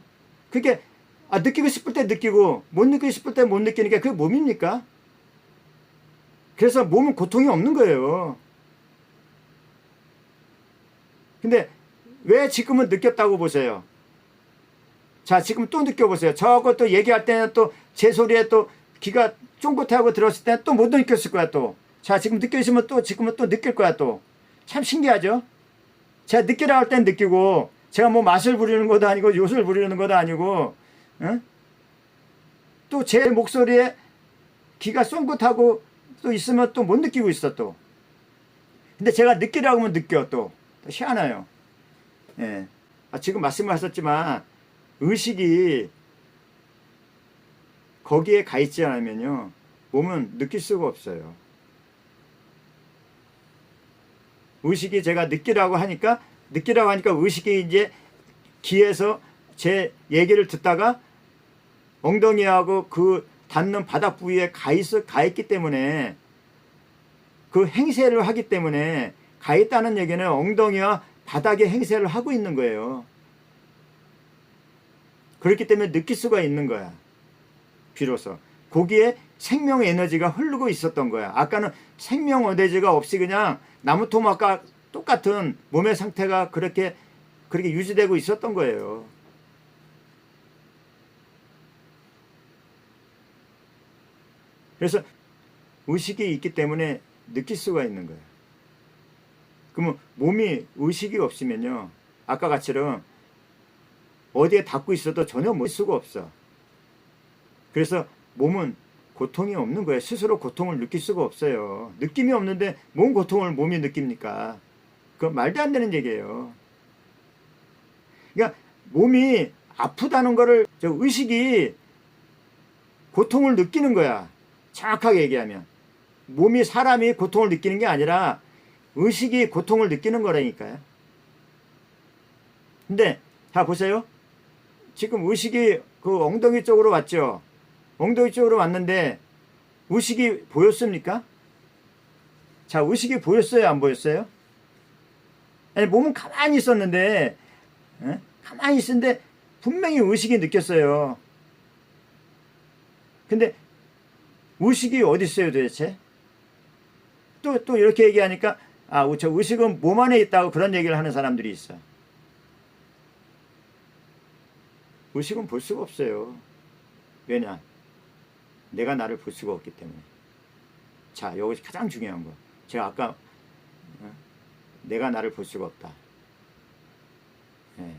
그게 느끼고 싶을 때 느끼고 못 느끼고 싶을 때 못 느끼니까 그게 몸입니까? 그래서 몸은 고통이 없는 거예요. 근데 왜 지금은 느꼈다고 보세요? 자, 지금 또 느껴보세요. 저하고 또 얘기할 때는 또 제 소리에 또 귀가 쫑긋하고 들었을 때는 또 못 느꼈을 거야, 또. 자, 지금 느껴지면 또 지금은 또 느낄 거야, 또. 참 신기하죠? 제가 느끼라 할 땐 느끼고, 제가 뭐 맛을 부리는 것도 아니고 요술 부리는 것도 아니고, 또 제 목소리에 귀가 쫑긋하고 또 있으면 또 못 느끼고 있어, 또. 근데 제가 느끼라고 하면 느껴, 또. 희한해요. 예. 지금 말씀하셨지만 의식이 거기에 가 있지 않으면요, 몸은 느낄 수가 없어요. 의식이 제가 느끼라고 하니까 의식이 이제 귀에서 제 얘기를 듣다가 엉덩이하고 그 닿는 바닥 부위에 가 있기 때문에, 그 행세를 하기 때문에, 가 있다는 얘기는 엉덩이와 바닥에 행세를 하고 있는 거예요. 그렇기 때문에 느낄 수가 있는 거야. 비로소. 거기에 생명 에너지가 흐르고 있었던 거야. 아까는 생명 에너지가 없이 그냥 나무 토막과 똑같은 몸의 상태가 그렇게 유지되고 있었던 거예요. 그래서 의식이 있기 때문에 느낄 수가 있는 거예요. 그러면 몸이 의식이 없으면요, 아까 같이는 어디에 닿고 있어도 전혀 못 수가 없어. 그래서 몸은 고통이 없는 거예요. 스스로 고통을 느낄 수가 없어요. 느낌이 없는데 뭔 고통을 몸이 느낍니까? 그건 말도 안 되는 얘기예요. 그러니까 몸이 아프다는 거를 의식이 고통을 느끼는 거야. 정확하게 얘기하면. 몸이 사람이 고통을 느끼는 게 아니라 의식이 고통을 느끼는 거라니까요. 근데 자 보세요. 지금 의식이 그 엉덩이 쪽으로 왔죠. 엉덩이 쪽으로 왔는데 의식이 보였습니까? 자, 의식이 보였어요? 안 보였어요? 아니, 몸은 가만히 있었는데, 가만히 있었는데 분명히 의식이 느꼈어요. 근데 의식이 어디 있어요 도대체? 또 이렇게 얘기하니까 저 의식은 몸 안에 있다고 그런 얘기를 하는 사람들이 있어. 의식은 볼 수가 없어요. 왜냐? 내가 나를 볼 수가 없기 때문에. 자, 이것이 가장 중요한 거. 제가 아까 내가 나를 볼 수가 없다. 네.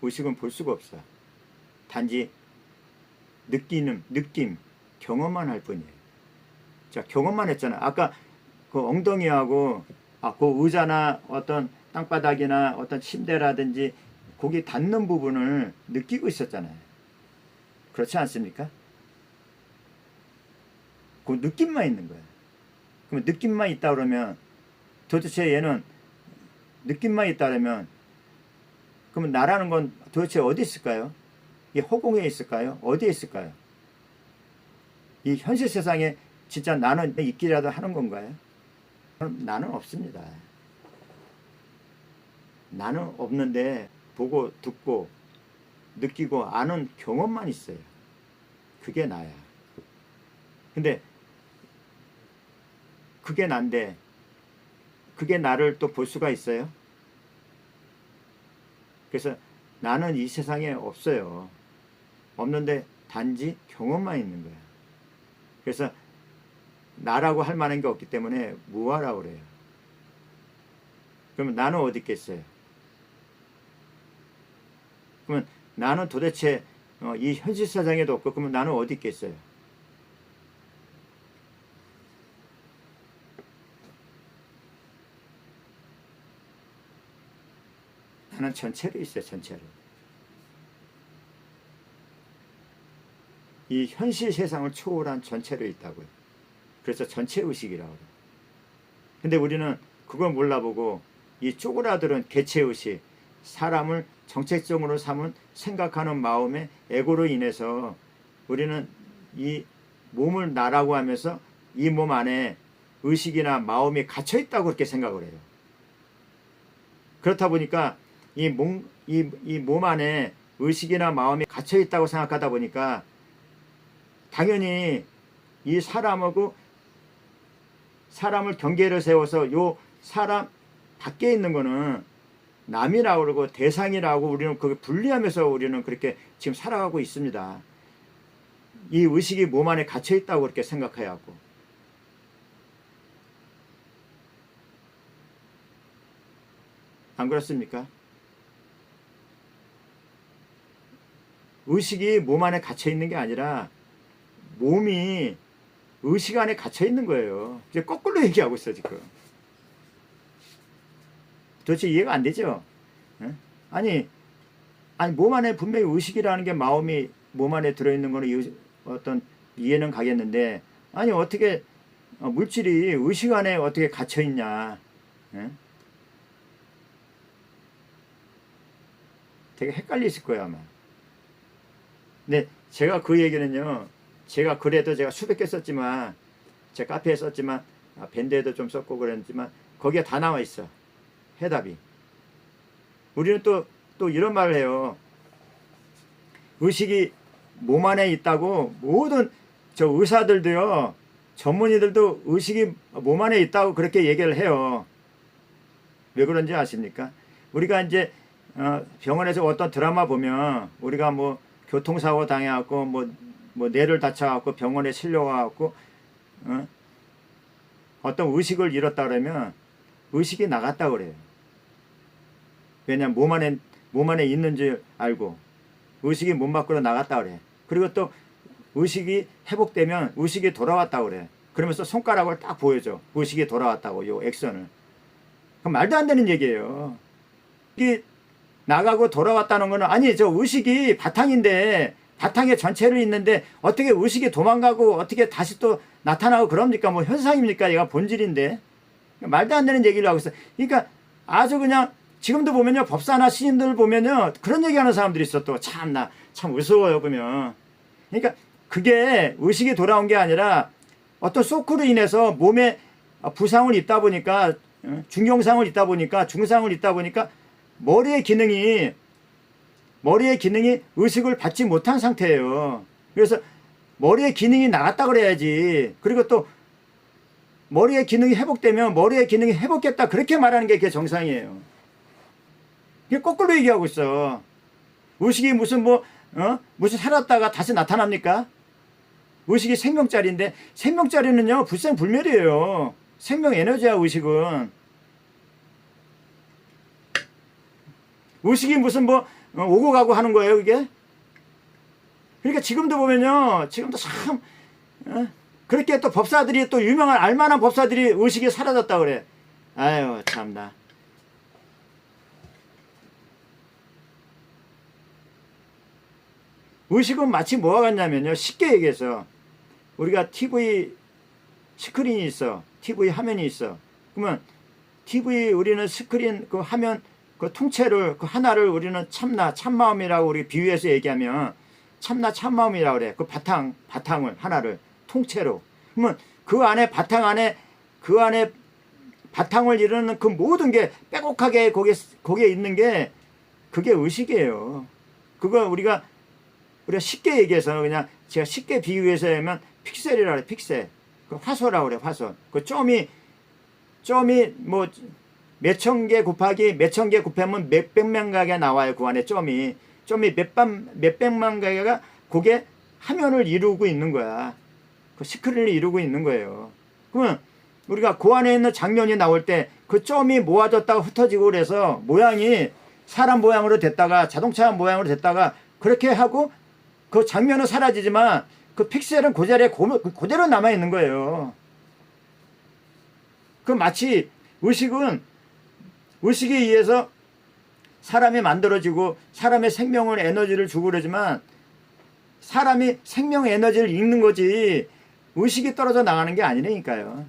의식은 볼 수가 없어. 단지 느낌, 경험만 할 뿐이에요. 자, 경험만 했잖아. 아까 그 엉덩이하고 그 의자나 어떤 땅바닥이나 어떤 침대라든지 거기 닿는 부분을 느끼고 있었잖아요. 그렇지 않습니까? 그 느낌만 있는 거야. 그러면 느낌만 있다 그러면 도대체 얘는 느낌만 있다 그러면 그러면 나라는 건 도대체 어디 있을까요? 이 허공에 있을까요? 어디에 있을까요? 이 현실 세상에 진짜 나는 있기라도 하는 건가요? 나는 없습니다. 나는 없는데 보고 듣고 느끼고 아는 경험만 있어요. 그게 나야. 근데 그게 난데 그게 나를 또 볼 수가 있어요? 그래서 나는 이 세상에 없어요. 없는데 단지 경험만 있는 거야. 그래서 나라고 할 만한 게 없기 때문에 무아라고 그래요. 그러면 나는 어디 있겠어요? 그러면 나는 도대체 이 현실 세상에도 없고 그러면 나는 어디 있겠어요? 나는 전체로 있어요. 전체로. 이 현실 세상을 초월한 전체로 있다고요. 그래서 전체의식이라고 해요. 근데 우리는 그걸 몰라보고 이 쪼그라들은 개체의식, 사람을 정체성으로 삼은 생각하는 마음의 에고로 인해서 우리는 이 몸을 나라고 하면서 이 몸 안에 의식이나 마음이 갇혀있다고 그렇게 생각을 해요. 그렇다 보니까 이 몸 안에 의식이나 마음이 갇혀있다고 생각하다 보니까 당연히 이 사람하고 사람을 경계를 세워서 요 사람 밖에 있는 거는 남이라고 그러고 대상이라고 우리는 그걸 분리하면서 우리는 그렇게 지금 살아가고 있습니다. 이 의식이 몸 안에 갇혀 있다고 그렇게 생각해야 하고. 안 그렇습니까? 의식이 몸 안에 갇혀 있는 게 아니라 몸이 의식 안에 갇혀 있는 거예요. 이제 거꾸로 얘기하고 있어 지금. 도대체 이해가 안 되죠? 아니 몸 안에 분명히 의식이라는 게 마음이 몸 안에 들어있는 거는 어떤 이해는 가겠는데 아니 어떻게 물질이 의식 안에 어떻게 갇혀 있냐? 되게 헷갈리실 거야 아마. 근데 제가 그 얘기는요. 제가 글에도 제가 수백 개 썼지만 제 카페에 썼지만 밴드에도 좀 썼고 그랬지만 거기에 다 나와 있어. 해답이. 우리는 또 이런 말을 해요. 의식이 몸 안에 있다고 모든 저 의사들도요. 전문의들도 의식이 몸 안에 있다고 그렇게 얘기를 해요. 왜 그런지 아십니까? 우리가 이제 병원에서 어떤 드라마 보면 우리가 뭐 교통사고 당해갖고 뭐 뇌를 다쳐갖고 병원에 실려와갖고 어떤 의식을 잃었다 그러면 의식이 나갔다 그래요. 왜냐면 몸 안에 있는 줄 알고 의식이 몸 밖으로 나갔다 그래. 그리고 또 의식이 회복되면 의식이 돌아왔다 그래. 그러면서 손가락을 딱 보여줘. 의식이 돌아왔다고 요 액션을. 그럼 말도 안 되는 얘기예요. 이게 나가고 돌아왔다는 거는, 아니 저 의식이 바탕인데, 바탕에 전체를 있는데 어떻게 의식이 도망가고 어떻게 다시 또 나타나고 그럽니까? 뭐 현상입니까? 얘가 본질인데. 말도 안 되는 얘기를 하고 있어요. 그러니까 아주 그냥 지금도 보면요, 법사나 스님들 보면요, 그런 얘기하는 사람들이 있어. 또 참나 참 무서워요 보면. 그러니까 그게 의식이 돌아온 게 아니라 어떤 쇼크로 인해서 몸에 부상을 입다 보니까, 중경상을 입다 보니까, 중상을 입다 보니까 머리의 기능이 의식을 받지 못한 상태예요. 그래서 머리의 기능이 나갔다 그래야지. 그리고 또 머리의 기능이 회복되면 머리의 기능이 회복했다 그렇게 말하는 게 그게 정상이에요. 이게 거꾸로 얘기하고 있어. 의식이 무슨 무슨 살았다가 다시 나타납니까? 의식이 생명짜리인데, 생명짜리는요 불생불멸이에요. 생명 에너지야 의식은. 의식이 무슨 오고 가고 하는 거예요 그게. 그러니까 지금도 보면요, 지금도 참 그렇게 또 법사들이, 또 유명한 알만한 법사들이 의식이 사라졌다 그래. 아유 참나. 의식은 마치 뭐와 같냐면요, 쉽게 얘기해서 우리가 TV 스크린이 있어, TV 화면이 있어. 그러면 TV 우리는 스크린 그 화면 그 통째를, 그 하나를 우리는 참마음이라고 우리 비유해서 얘기하면 참나 참마음이라고 그래. 그 바탕을 하나를 통째로. 그러면 그 안에 그 안에 바탕을 이루는 그 모든 게 빼곡하게 거기에 있는 게 그게 의식이에요. 그거 우리가 쉽게 얘기해서, 그냥 제가 쉽게 비유해서 하면 픽셀이라고 그래. 픽셀. 그 화소라고 그래. 화소. 그 점이 뭐 몇천 개 곱하기 몇천 개 곱하면 몇백만 가게 나와요. 그 안에 점이 몇백만 가게가 그게 화면을 이루고 있는 거야. 그 스크린을 이루고 있는 거예요. 그러면 우리가 그 안에 있는 장면이 나올 때 그 점이 모아졌다가 흩어지고 그래서 모양이 사람 모양으로 됐다가 자동차 모양으로 됐다가 그렇게 하고 그 장면은 사라지지만 그 픽셀은 그 자리에 그대로 남아 있는 거예요. 그 마치 의식에 의해서 사람이 만들어지고 사람의 생명을 에너지를 주고 그러지만 사람이 생명 에너지를 읽는 거지 의식이 떨어져 나가는 게 아니라니까요.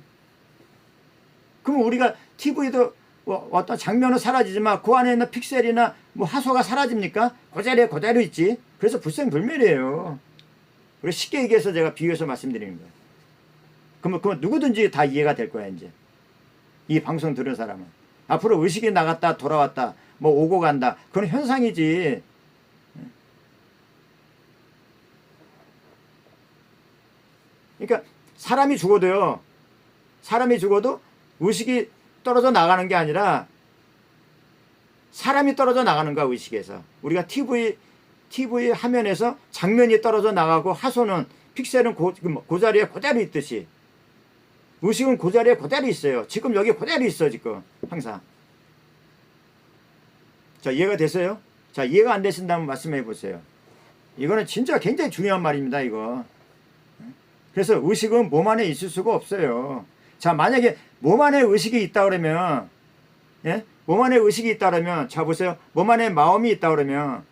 그럼 우리가 TV도 어떤 장면은 사라지지만 그 안에 있는 픽셀이나 뭐 화소가 사라집니까? 그 자리에 그대로 있지. 그래서 불생불멸이에요. 우리 쉽게 얘기해서 제가 비유해서 말씀드리는 거예요. 그러면 누구든지 다 이해가 될 거야 이제. 이 방송 들은 사람은. 앞으로 의식이 나갔다 돌아왔다 뭐 오고 간다, 그건 현상이지. 그러니까 사람이 죽어도 의식이 떨어져 나가는 게 아니라 사람이 떨어져 나가는 거야 의식에서. 우리가 TV 화면에서 장면이 떨어져 나가고 화소는 픽셀은 그 자리에 그대로 있듯이 의식은 그 자리에 그대로 있어요. 지금 여기 그대로 있어 지금 항상. 자, 이해가 됐어요? 자, 이해가 안 되신다면 말씀해 보세요. 이거는 진짜 굉장히 중요한 말입니다 이거. 그래서 의식은 몸 안에 있을 수가 없어요. 자, 만약에 몸 안에 의식이 있다 그러면, 예? 몸 안에 의식이 있다 그러면, 자 보세요. 몸 안에 마음이 있다 그러면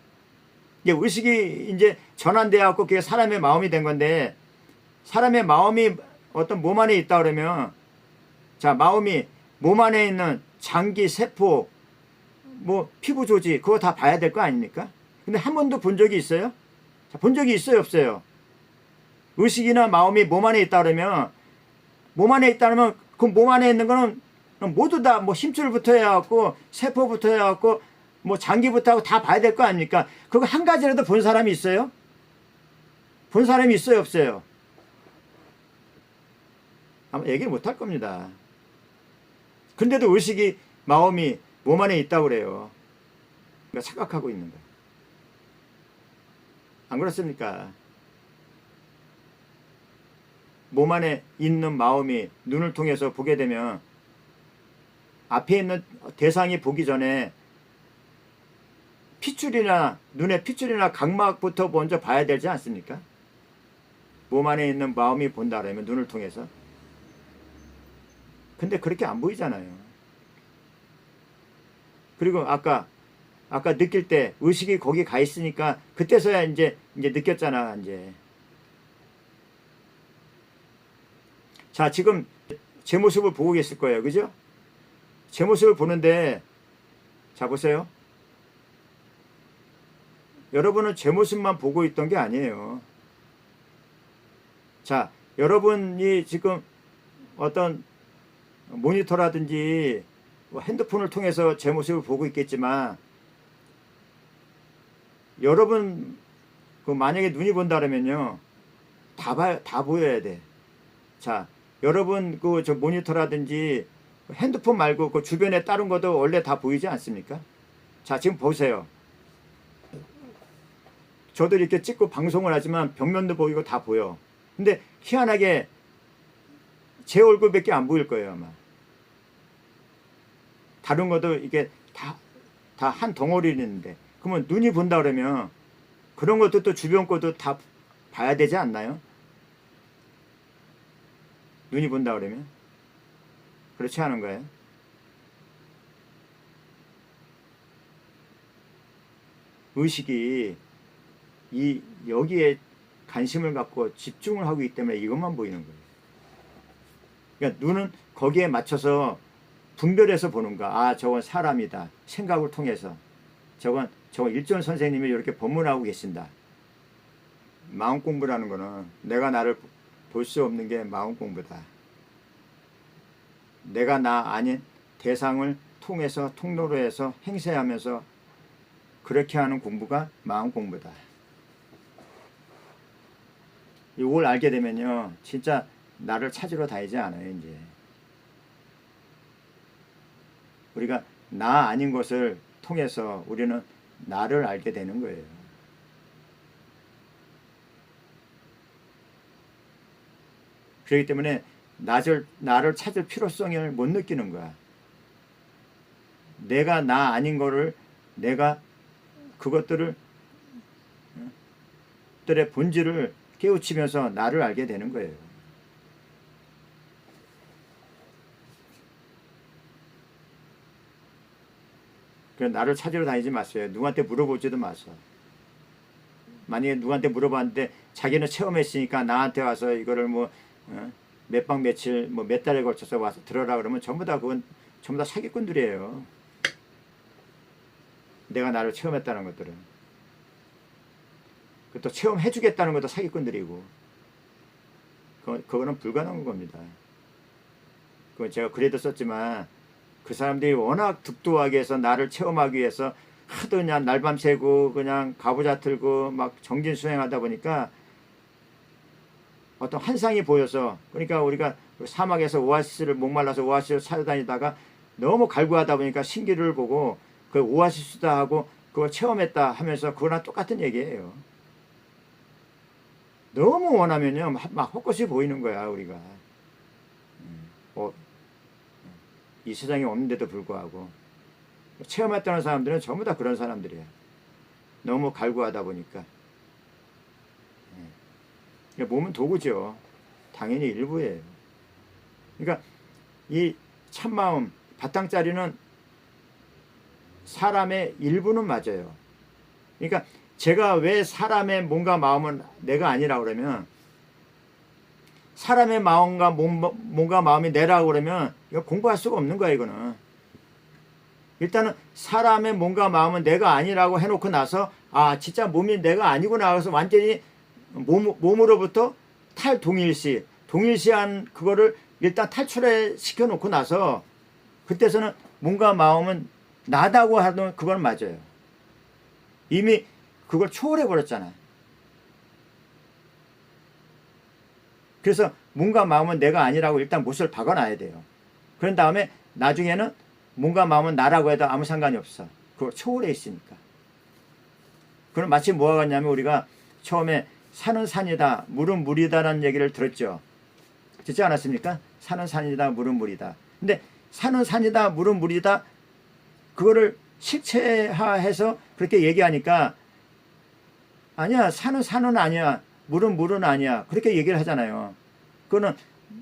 이게 의식이 이제 전환돼 갖고 그게 사람의 마음이 된 건데, 사람의 마음이 어떤 몸 안에 있다 그러면, 자, 마음이 몸 안에 있는 장기, 세포, 뭐 피부 조직 그거 다 봐야 될 거 아닙니까? 근데 한 번도 본 적이 있어요? 자, 본 적이 있어요 없어요? 의식이나 마음이 몸 안에 있다 그러면, 몸 안에 있다 그러면 그 몸 안에 있는 거는 모두 다 뭐 힘줄부터 해갖고 세포부터 해갖고 뭐 장기부터 하고 다 봐야 될 거 아닙니까? 그거 한 가지라도 본 사람이 있어요? 본 사람이 있어요 없어요? 아마 얘기를 못 할 겁니다. 근데도 의식이 마음이 몸 안에 있다고 그래요. 그러니까 착각하고 있는 거예요. 안 그렇습니까? 몸 안에 있는 마음이 눈을 통해서 보게 되면 앞에 있는 대상이 보기 전에 눈의 핏줄이나 각막부터 먼저 봐야 되지 않습니까? 몸 안에 있는 마음이 본다 그러면 눈을 통해서. 근데 그렇게 안 보이잖아요. 그리고 아까 아까 느낄 때 의식이 거기 가 있으니까 그때서야 이제 느꼈잖아. 이제 자, 지금 제 모습을 보고 계실 거예요. 그죠? 제 모습을 보는데 자, 보세요. 여러분은 제 모습만 보고 있던 게 아니에요. 자, 여러분이 지금 어떤 모니터라든지 뭐 핸드폰을 통해서 제 모습을 보고 있겠지만, 여러분 만약에 눈이 본다 그러면요, 다 보여야 돼. 자, 여러분 저 모니터라든지 핸드폰 말고 그 주변에 다른 것도 원래 다 보이지 않습니까? 자, 지금 보세요. 저도 이렇게 찍고 방송을 하지만 벽면도 보이고 다 보여. 근데 희한하게 제 얼굴밖에 안 보일 거예요, 아마. 다른 것도 이게 다 한 덩어리인데, 그러면 눈이 본다 그러면 그런 것도 또 주변 것도 다 봐야 되지 않나요? 눈이 본다 그러면 그렇지 않은 거예요? 의식이 여기에 관심을 갖고 집중을 하고 있기 때문에 이것만 보이는 거예요. 그러니까 눈은 거기에 맞춰서 분별해서 보는 거야. 아, 저건 사람이다. 생각을 통해서. 저건 일전 선생님이 이렇게 법문하고 계신다. 마음 공부라는 거는 내가 나를 볼 수 없는 게 마음 공부다. 내가 나 아닌 대상을 통해서 통로로 해서 행세하면서 그렇게 하는 공부가 마음 공부다. 이걸 알게 되면요, 진짜 나를 찾으러 다니지 않아요. 이제 우리가 나 아닌 것을 통해서 우리는 나를 알게 되는 거예요. 그렇기 때문에 나를 찾을 필요성을 못 느끼는 거야. 내가 나 아닌 거를, 내가 그것들의 본질을 깨우치면서 나를 알게 되는 거예요. 그래서 나를 찾으러 다니지 마세요. 누구한테 물어보지도 마세요. 만약에 누구한테 물어봤는데 자기는 체험했으니까 나한테 와서 이거를 몇 박 며칠 몇 달에 걸쳐서 와서 들어라 그러면 그건 전부 다 사기꾼들이에요. 내가 나를 체험했다는 것들은. 또 체험해주겠다는 것도 사기꾼들이고, 그거는 불가능한 겁니다. 그건 제가 글에도 썼지만, 그 사람들이 워낙 득도하게 해서 나를 체험하기 위해서 하도 그냥 날밤 새고 그냥 가부좌 틀고 막 정진수행하다 보니까 어떤 환상이 보여서, 그러니까 우리가 사막에서 목말라서 오아시스를 찾아다니다가 너무 갈구하다 보니까 신기를 보고 그 오아시스다 하고 그걸 체험했다 하면서 그거랑 똑같은 얘기예요. 너무 원하면요 막 헛것이 보이는 거야. 우리가 이 세상에 없는데도 불구하고 체험했다는 사람들은 전부 다 그런 사람들이야. 너무 갈구하다 보니까. 몸은 도구죠. 당연히 일부예요. 그러니까 이 참마음 바탕짜리는 사람의 일부는 맞아요. 그러니까 제가 왜 사람의 몸과 마음은 내가 아니라고 그러면, 사람의 마음과 몸과 마음이 내라고 그러면 이거 공부할 수가 없는 거야. 이거는 일단은 사람의 몸과 마음은 내가 아니라고 해놓고 나서 진짜 몸이 내가 아니구나 해서 완전히 몸으로부터 동일시한 그거를 일단 탈출해 시켜놓고 나서 그때서는 몸과 마음은 나다고 하던 그건 맞아요. 이미 그걸 초월해 버렸잖아. 그래서 몸과 마음은 내가 아니라고 일단 못을 박아놔야 돼요. 그런 다음에 나중에는 몸과 마음은 나라고 해도 아무 상관이 없어. 그걸 초월해 있으니까. 그럼 마치 뭐가 같냐면, 우리가 처음에 산은 산이다, 물은 물이다라는 얘기를 들었죠. 듣지 않았습니까? 산은 산이다, 물은 물이다. 근데 산은 산이다, 물은 물이다, 그거를 실체화해서 그렇게 얘기하니까, 아니야, 산은 아니야, 물은 아니야, 그렇게 얘기를 하잖아요. 그거는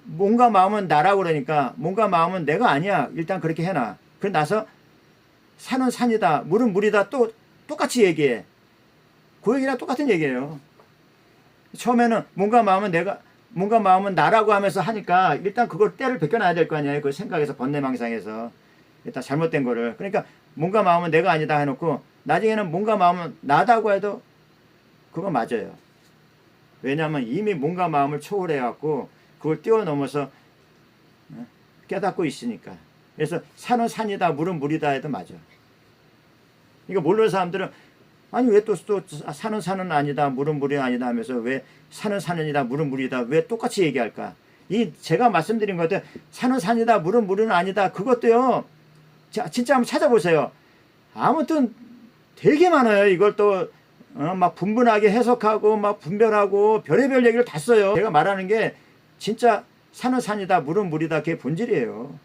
몸과 마음은 나라고 그러니까 몸과 마음은 내가 아니야, 일단 그렇게 해놔. 그러고 나서 산은 산이다, 물은 물이다 또 똑같이 얘기해. 그 얘기랑 똑같은 얘기예요. 처음에는 뭔가 마음은 나라고 하면서 하니까 일단 그걸 때를 벗겨놔야 될 거 아니에요. 그 생각에서, 번뇌망상에서 일단 잘못된 거를. 그러니까 뭔가 마음은 내가 아니다 해놓고 나중에는 뭔가 마음은 나다고 해도 그거 맞아요. 왜냐하면 이미 뭔가 마음을 초월해 갖고 그걸 뛰어넘어서 깨닫고 있으니까. 그래서 산은 산이다, 물은 물이다 해도 맞아. 그러니까 모르는 사람들은 아니 왜 또 산은 산은 아니다, 물은 물이 아니다 하면서 왜 산은 산이다, 물은 물이다 왜 똑같이 얘기할까? 이 제가 말씀드린 것들 산은 산이다, 물은 물은 아니다 그것도요. 자, 진짜 한번 찾아보세요. 아무튼 되게 많아요. 이걸 또 막 분분하게 해석하고 막 분별하고 별의별 얘기를 다 써요. 제가 말하는 게 진짜 산은 산이다, 물은 물이다 그게 본질이에요.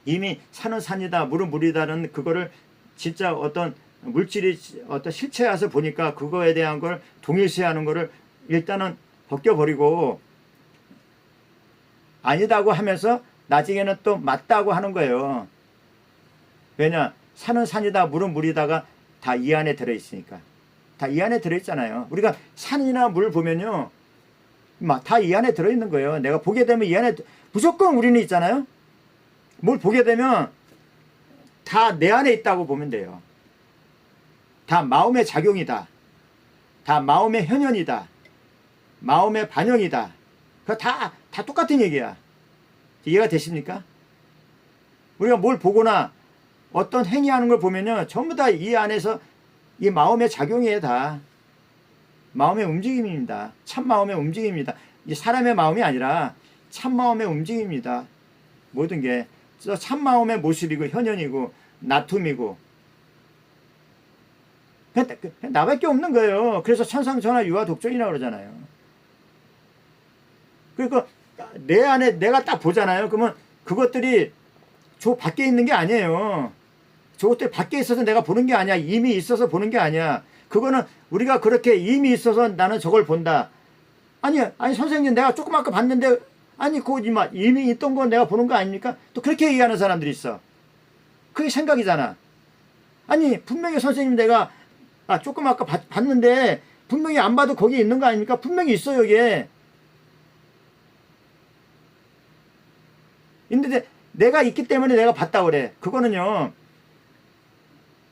이미 산은 산이다, 물은 물이다는 그거를 진짜 어떤 물질이 어떤 실체에 와서 보니까 그거에 대한 걸 동일시하는 거를 일단은 벗겨버리고 아니다고 하면서 나중에는 또 맞다고 하는 거예요. 왜냐? 산은 산이다, 물은 물이다가 다 이 안에 들어있으니까. 다 이 안에 들어있잖아요. 우리가 산이나 물 보면요. 다 이 안에 들어있는 거예요. 내가 보게 되면 이 안에 무조건 우리는 있잖아요. 뭘 보게 되면 다 내 안에 있다고 보면 돼요. 다 마음의 작용이다. 다 마음의 현현이다. 마음의 반영이다. 그거 다 똑같은 얘기야. 이해가 되십니까? 우리가 뭘 보거나 어떤 행위하는 걸 보면요. 전부 다 이 안에서 이 마음의 작용이에요. 다. 마음의 움직임입니다. 참 마음의 움직임입니다. 이 사람의 마음이 아니라 참 마음의 움직임입니다. 모든 게 참 마음의 모습이고 현현이고 나툼이고 나밖에 없는 거예요. 그래서 천상천하 유화 독존이라고 그러잖아요. 그러니까 내 안에 내가 딱 보잖아요. 그러면 그것들이 저 밖에 있는 게 아니에요. 저것들이 밖에 있어서 내가 보는 게 아니야. 이미 있어서 보는 게 아니야. 그거는 우리가 그렇게 이미 있어서 나는 저걸 본다. 아니 선생님 내가 조금 아까 봤는데 아니 그거 이미 있던 건 내가 보는 거 아닙니까? 또 그렇게 얘기하는 사람들이 있어. 그게 생각이잖아. 아니 분명히 선생님 내가 조금 아까 봤는데 분명히 안 봐도 거기 있는 거 아닙니까? 분명히 있어 여기에. 근데 내가 있기 때문에 내가 봤다 그래. 그거는요.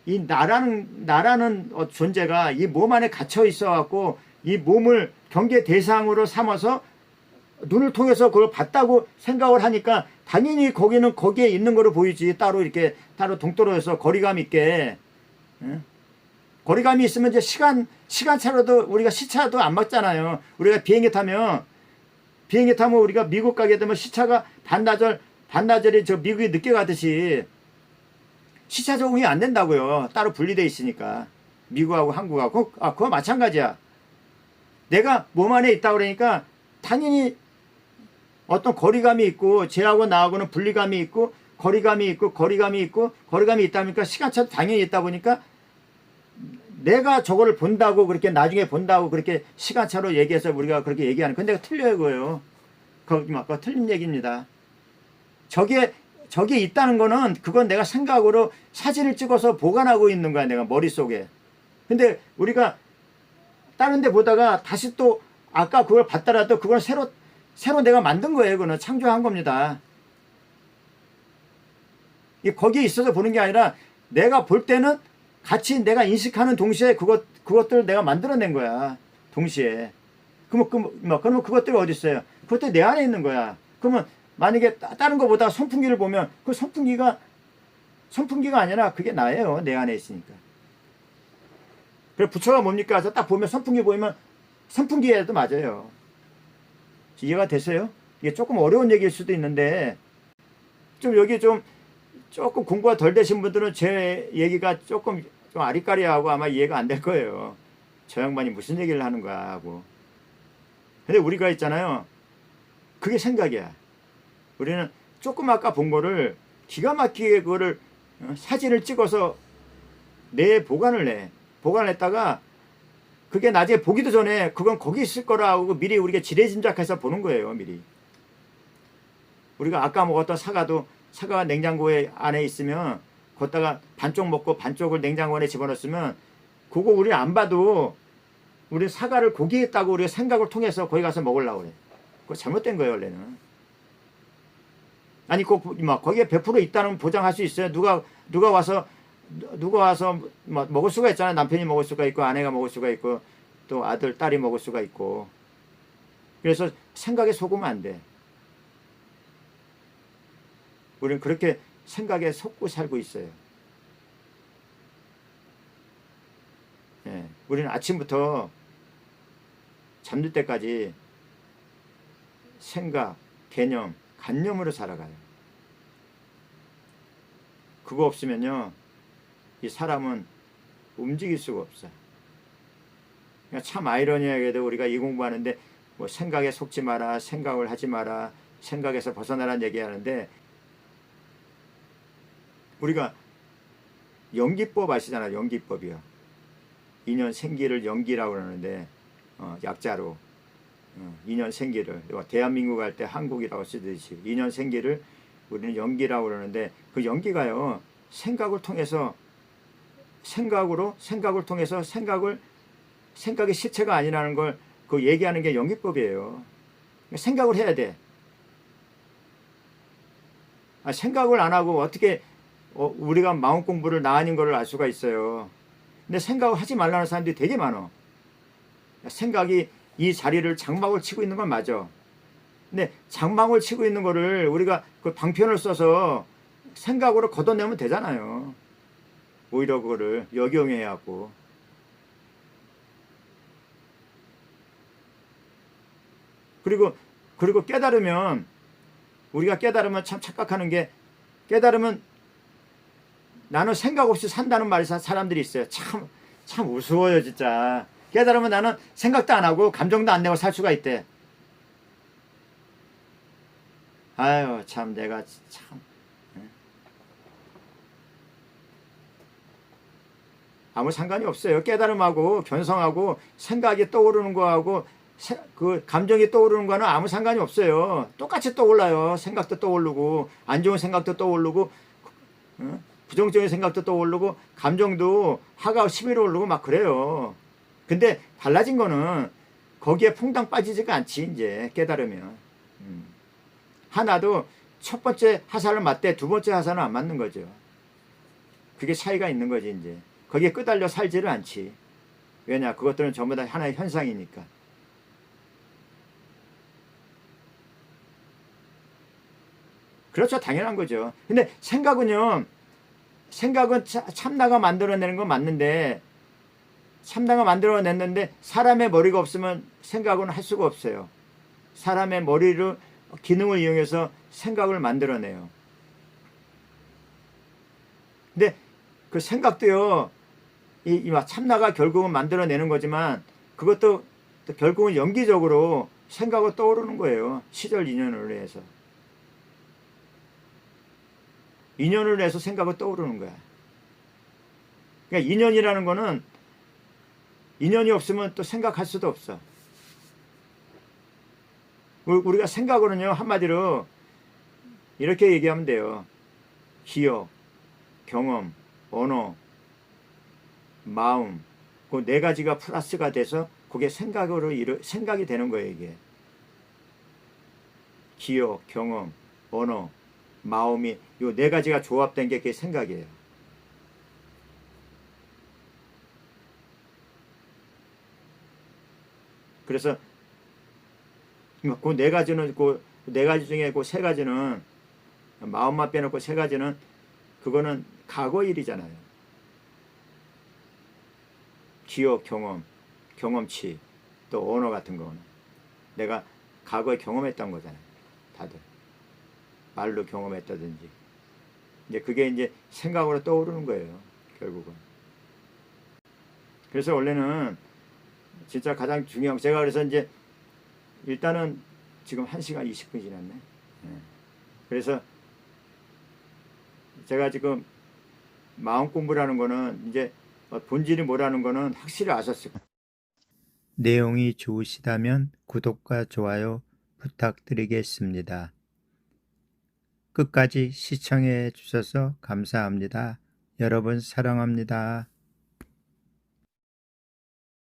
이 나라는 존재가 이 몸 안에 갇혀 있어 갖고 이 몸을 경계 대상으로 삼아서 눈을 통해서 그걸 봤다고 생각을 하니까 당연히 거기는 거기에 있는 거로 보이지. 따로 이렇게 따로 동떨어져서 거리감 있게. 응? 거리감이 있으면 이제 시간차로도 우리가 시차도 안 맞잖아요. 우리가 비행기 타면 우리가 미국 가게 되면 시차가 반나절이 저 미국이 늦게 가듯이 시차 적응이 안 된다고요. 따로 분리되어 있으니까. 미국하고 한국하고. 그거 마찬가지야. 내가 몸 안에 있다 그러니까 당연히 어떤 거리감이 있고 쟤하고 나하고는 분리감이 있고 거리감이 있다 보니까 시간차도 당연히 있다 보니까 내가 저거를 본다고 그렇게 나중에 본다고 그렇게 시간차로 얘기해서 우리가 그렇게 얘기하는 근데 틀려요 그거요. 그거 틀린 얘기입니다. 저게 있다는 거는 그건 내가 생각으로 사진을 찍어서 보관하고 있는 거야 내가 머릿속에. 근데 우리가 다른 데 보다가 다시 또 아까 그걸 봤더라도 그걸 새로 내가 만든 거예요. 그거는 창조한 겁니다. 거기에 있어서 보는 게 아니라 내가 볼 때는 같이 내가 인식하는 동시에 그것들을 내가 만들어낸 거야. 동시에. 그러면 그것들이 어디 있어요? 그것들이 내 안에 있는 거야. 그러면 만약에 다른 거보다 선풍기를 보면 그 선풍기가 아니라 그게 나예요. 내 안에 있으니까. 그래 부처가 뭡니까? 그래서 딱 보면 선풍기 보이면 선풍기에도 맞아요. 이해가 되세요? 이게 조금 어려운 얘기일 수도 있는데 좀 여기 조금 공부가 덜 되신 분들은 제 얘기가 좀 아리까리하고 아마 이해가 안 될 거예요. 저 양반이 무슨 얘기를 하는 거야 하고. 근데 우리가 있잖아요. 그게 생각이야. 우리는 조금 아까 본 거를 기가 막히게 그거를 사진을 찍어서 보관했다가 그게 나중에 보기도 전에 그건 거기 있을 거라고 미리 우리가 지레짐작해서 보는 거예요. 미리. 우리가 아까 먹었던 사과도 사과가 냉장고에 안에 있으면 걷다가 반쪽 먹고 반쪽을 냉장고 안에 집어넣었으면 그거 우리 안 봐도 우리 사과를 고기에 있다고 우리가 생각을 통해서 거기 가서 먹으려고 그래. 그거 잘못된 거예요 원래는. 아니 막 거기에 100% 있다는 보장할 수 있어요? 누가 와서 먹을 수가 있잖아요. 남편이 먹을 수가 있고 아내가 먹을 수가 있고 또 아들 딸이 먹을 수가 있고. 그래서 생각에 속으면 안 돼. 우리는 그렇게 생각에 속고 살고 있어요. 예, 우리는 아침부터 잠들 때까지 생각, 개념, 관념으로 살아가요. 그거 없으면요, 이 사람은 움직일 수가 없어. 그러니까 참 아이러니하게도 우리가 이 공부하는데 뭐 생각에 속지 마라, 생각을 하지 마라, 생각에서 벗어나라는 얘기하는데 우리가 연기법 아시잖아요. 연기법이요. 인연 생기를 연기라고 그러는데 약자로 인연 생기를 대한민국 할 때 한국이라고 쓰듯이 인연 생기를 우리는 연기라고 그러는데 그 연기가요. 생각을 통해서 생각을 통해서 생각의 실체가 아니라는 걸 그 얘기하는 게 연기법이에요. 생각을 해야 돼. 생각을 안 하고 어떻게 우리가 마음 공부를 나 아닌 걸 알 수가 있어요. 근데 생각을 하지 말라는 사람들이 되게 많아. 생각이 이 자리를 장막을 치고 있는 건 맞아. 근데 장막을 치고 있는 거를 우리가 그 방편을 써서 생각으로 걷어내면 되잖아요. 오히려 그거를 역용해야 하고. 그리고 깨달으면 우리가 깨달으면 참 착각하는 게 깨달으면 나는 생각 없이 산다는 말이 사람들이 있어요. 참 우스워요 진짜. 깨달으면 나는 생각도 안 하고 감정도 안 내고 살 수가 있대. 아유 참 내가 참 아무 상관이 없어요. 깨달음하고 견성하고 생각이 떠오르는 거하고 그 감정이 떠오르는 거는 아무 상관이 없어요. 똑같이 떠올라요. 생각도 떠오르고 안 좋은 생각도 떠오르고 부정적인 생각도 떠오르고 감정도 하가 11로 오르고 막 그래요. 근데 달라진 거는 거기에 퐁당 빠지지가 않지 이제 깨달으면. 하나도 첫 번째 하사를 맞대 두 번째 하사는 안 맞는 거죠. 그게 차이가 있는 거지 이제. 거기에 끄달려 살지를 않지. 왜냐 그것들은 전부 다 하나의 현상이니까. 그렇죠. 당연한 거죠. 근데 생각은 참나가 만들어내는 건 맞는데 참나가 만들어냈는데 사람의 머리가 없으면 생각은 할 수가 없어요. 사람의 머리를 기능을 이용해서 생각을 만들어내요. 근데 그 생각도요. 이 참나가 결국은 만들어내는 거지만 그것도 결국은 연기적으로 생각을 떠오르는 거예요. 시절 인연을 해서. 인연을 해서 생각을 떠오르는 거야. 그러니까 인연이라는 거는 인연이 없으면 또 생각할 수도 없어. 우리가 생각으로는요 한마디로 이렇게 얘기하면 돼요. 기억, 경험, 언어, 마음 그 네 가지가 플러스가 돼서 그게 생각이 되는 거예요. 이게 기억, 경험, 언어, 마음이 요 네 가지가 조합된 게 그게 생각이에요. 그래서 그 네 가지는 그 네 가지 중에 그 세 가지는 마음만 빼놓고 세 가지는 그거는 과거 일이잖아요. 기억, 경험, 경험치 또 언어 같은 거는 내가 과거에 경험했던 거잖아요. 다들 말로 경험했다든지 이제 그게 이제 생각으로 떠오르는 거예요. 결국은. 그래서 원래는 진짜 가장 중요한 제가 그래서 이제 일단은 지금 1시간 20분 지났네. 그래서 제가 지금 마음 공부라는 거는 이제 본질이 뭐라는 거는 확실히 아셨을 거예요. 내용이 좋으시다면 구독과 좋아요 부탁드리겠습니다. 끝까지 시청해 주셔서 감사합니다. 여러분 사랑합니다.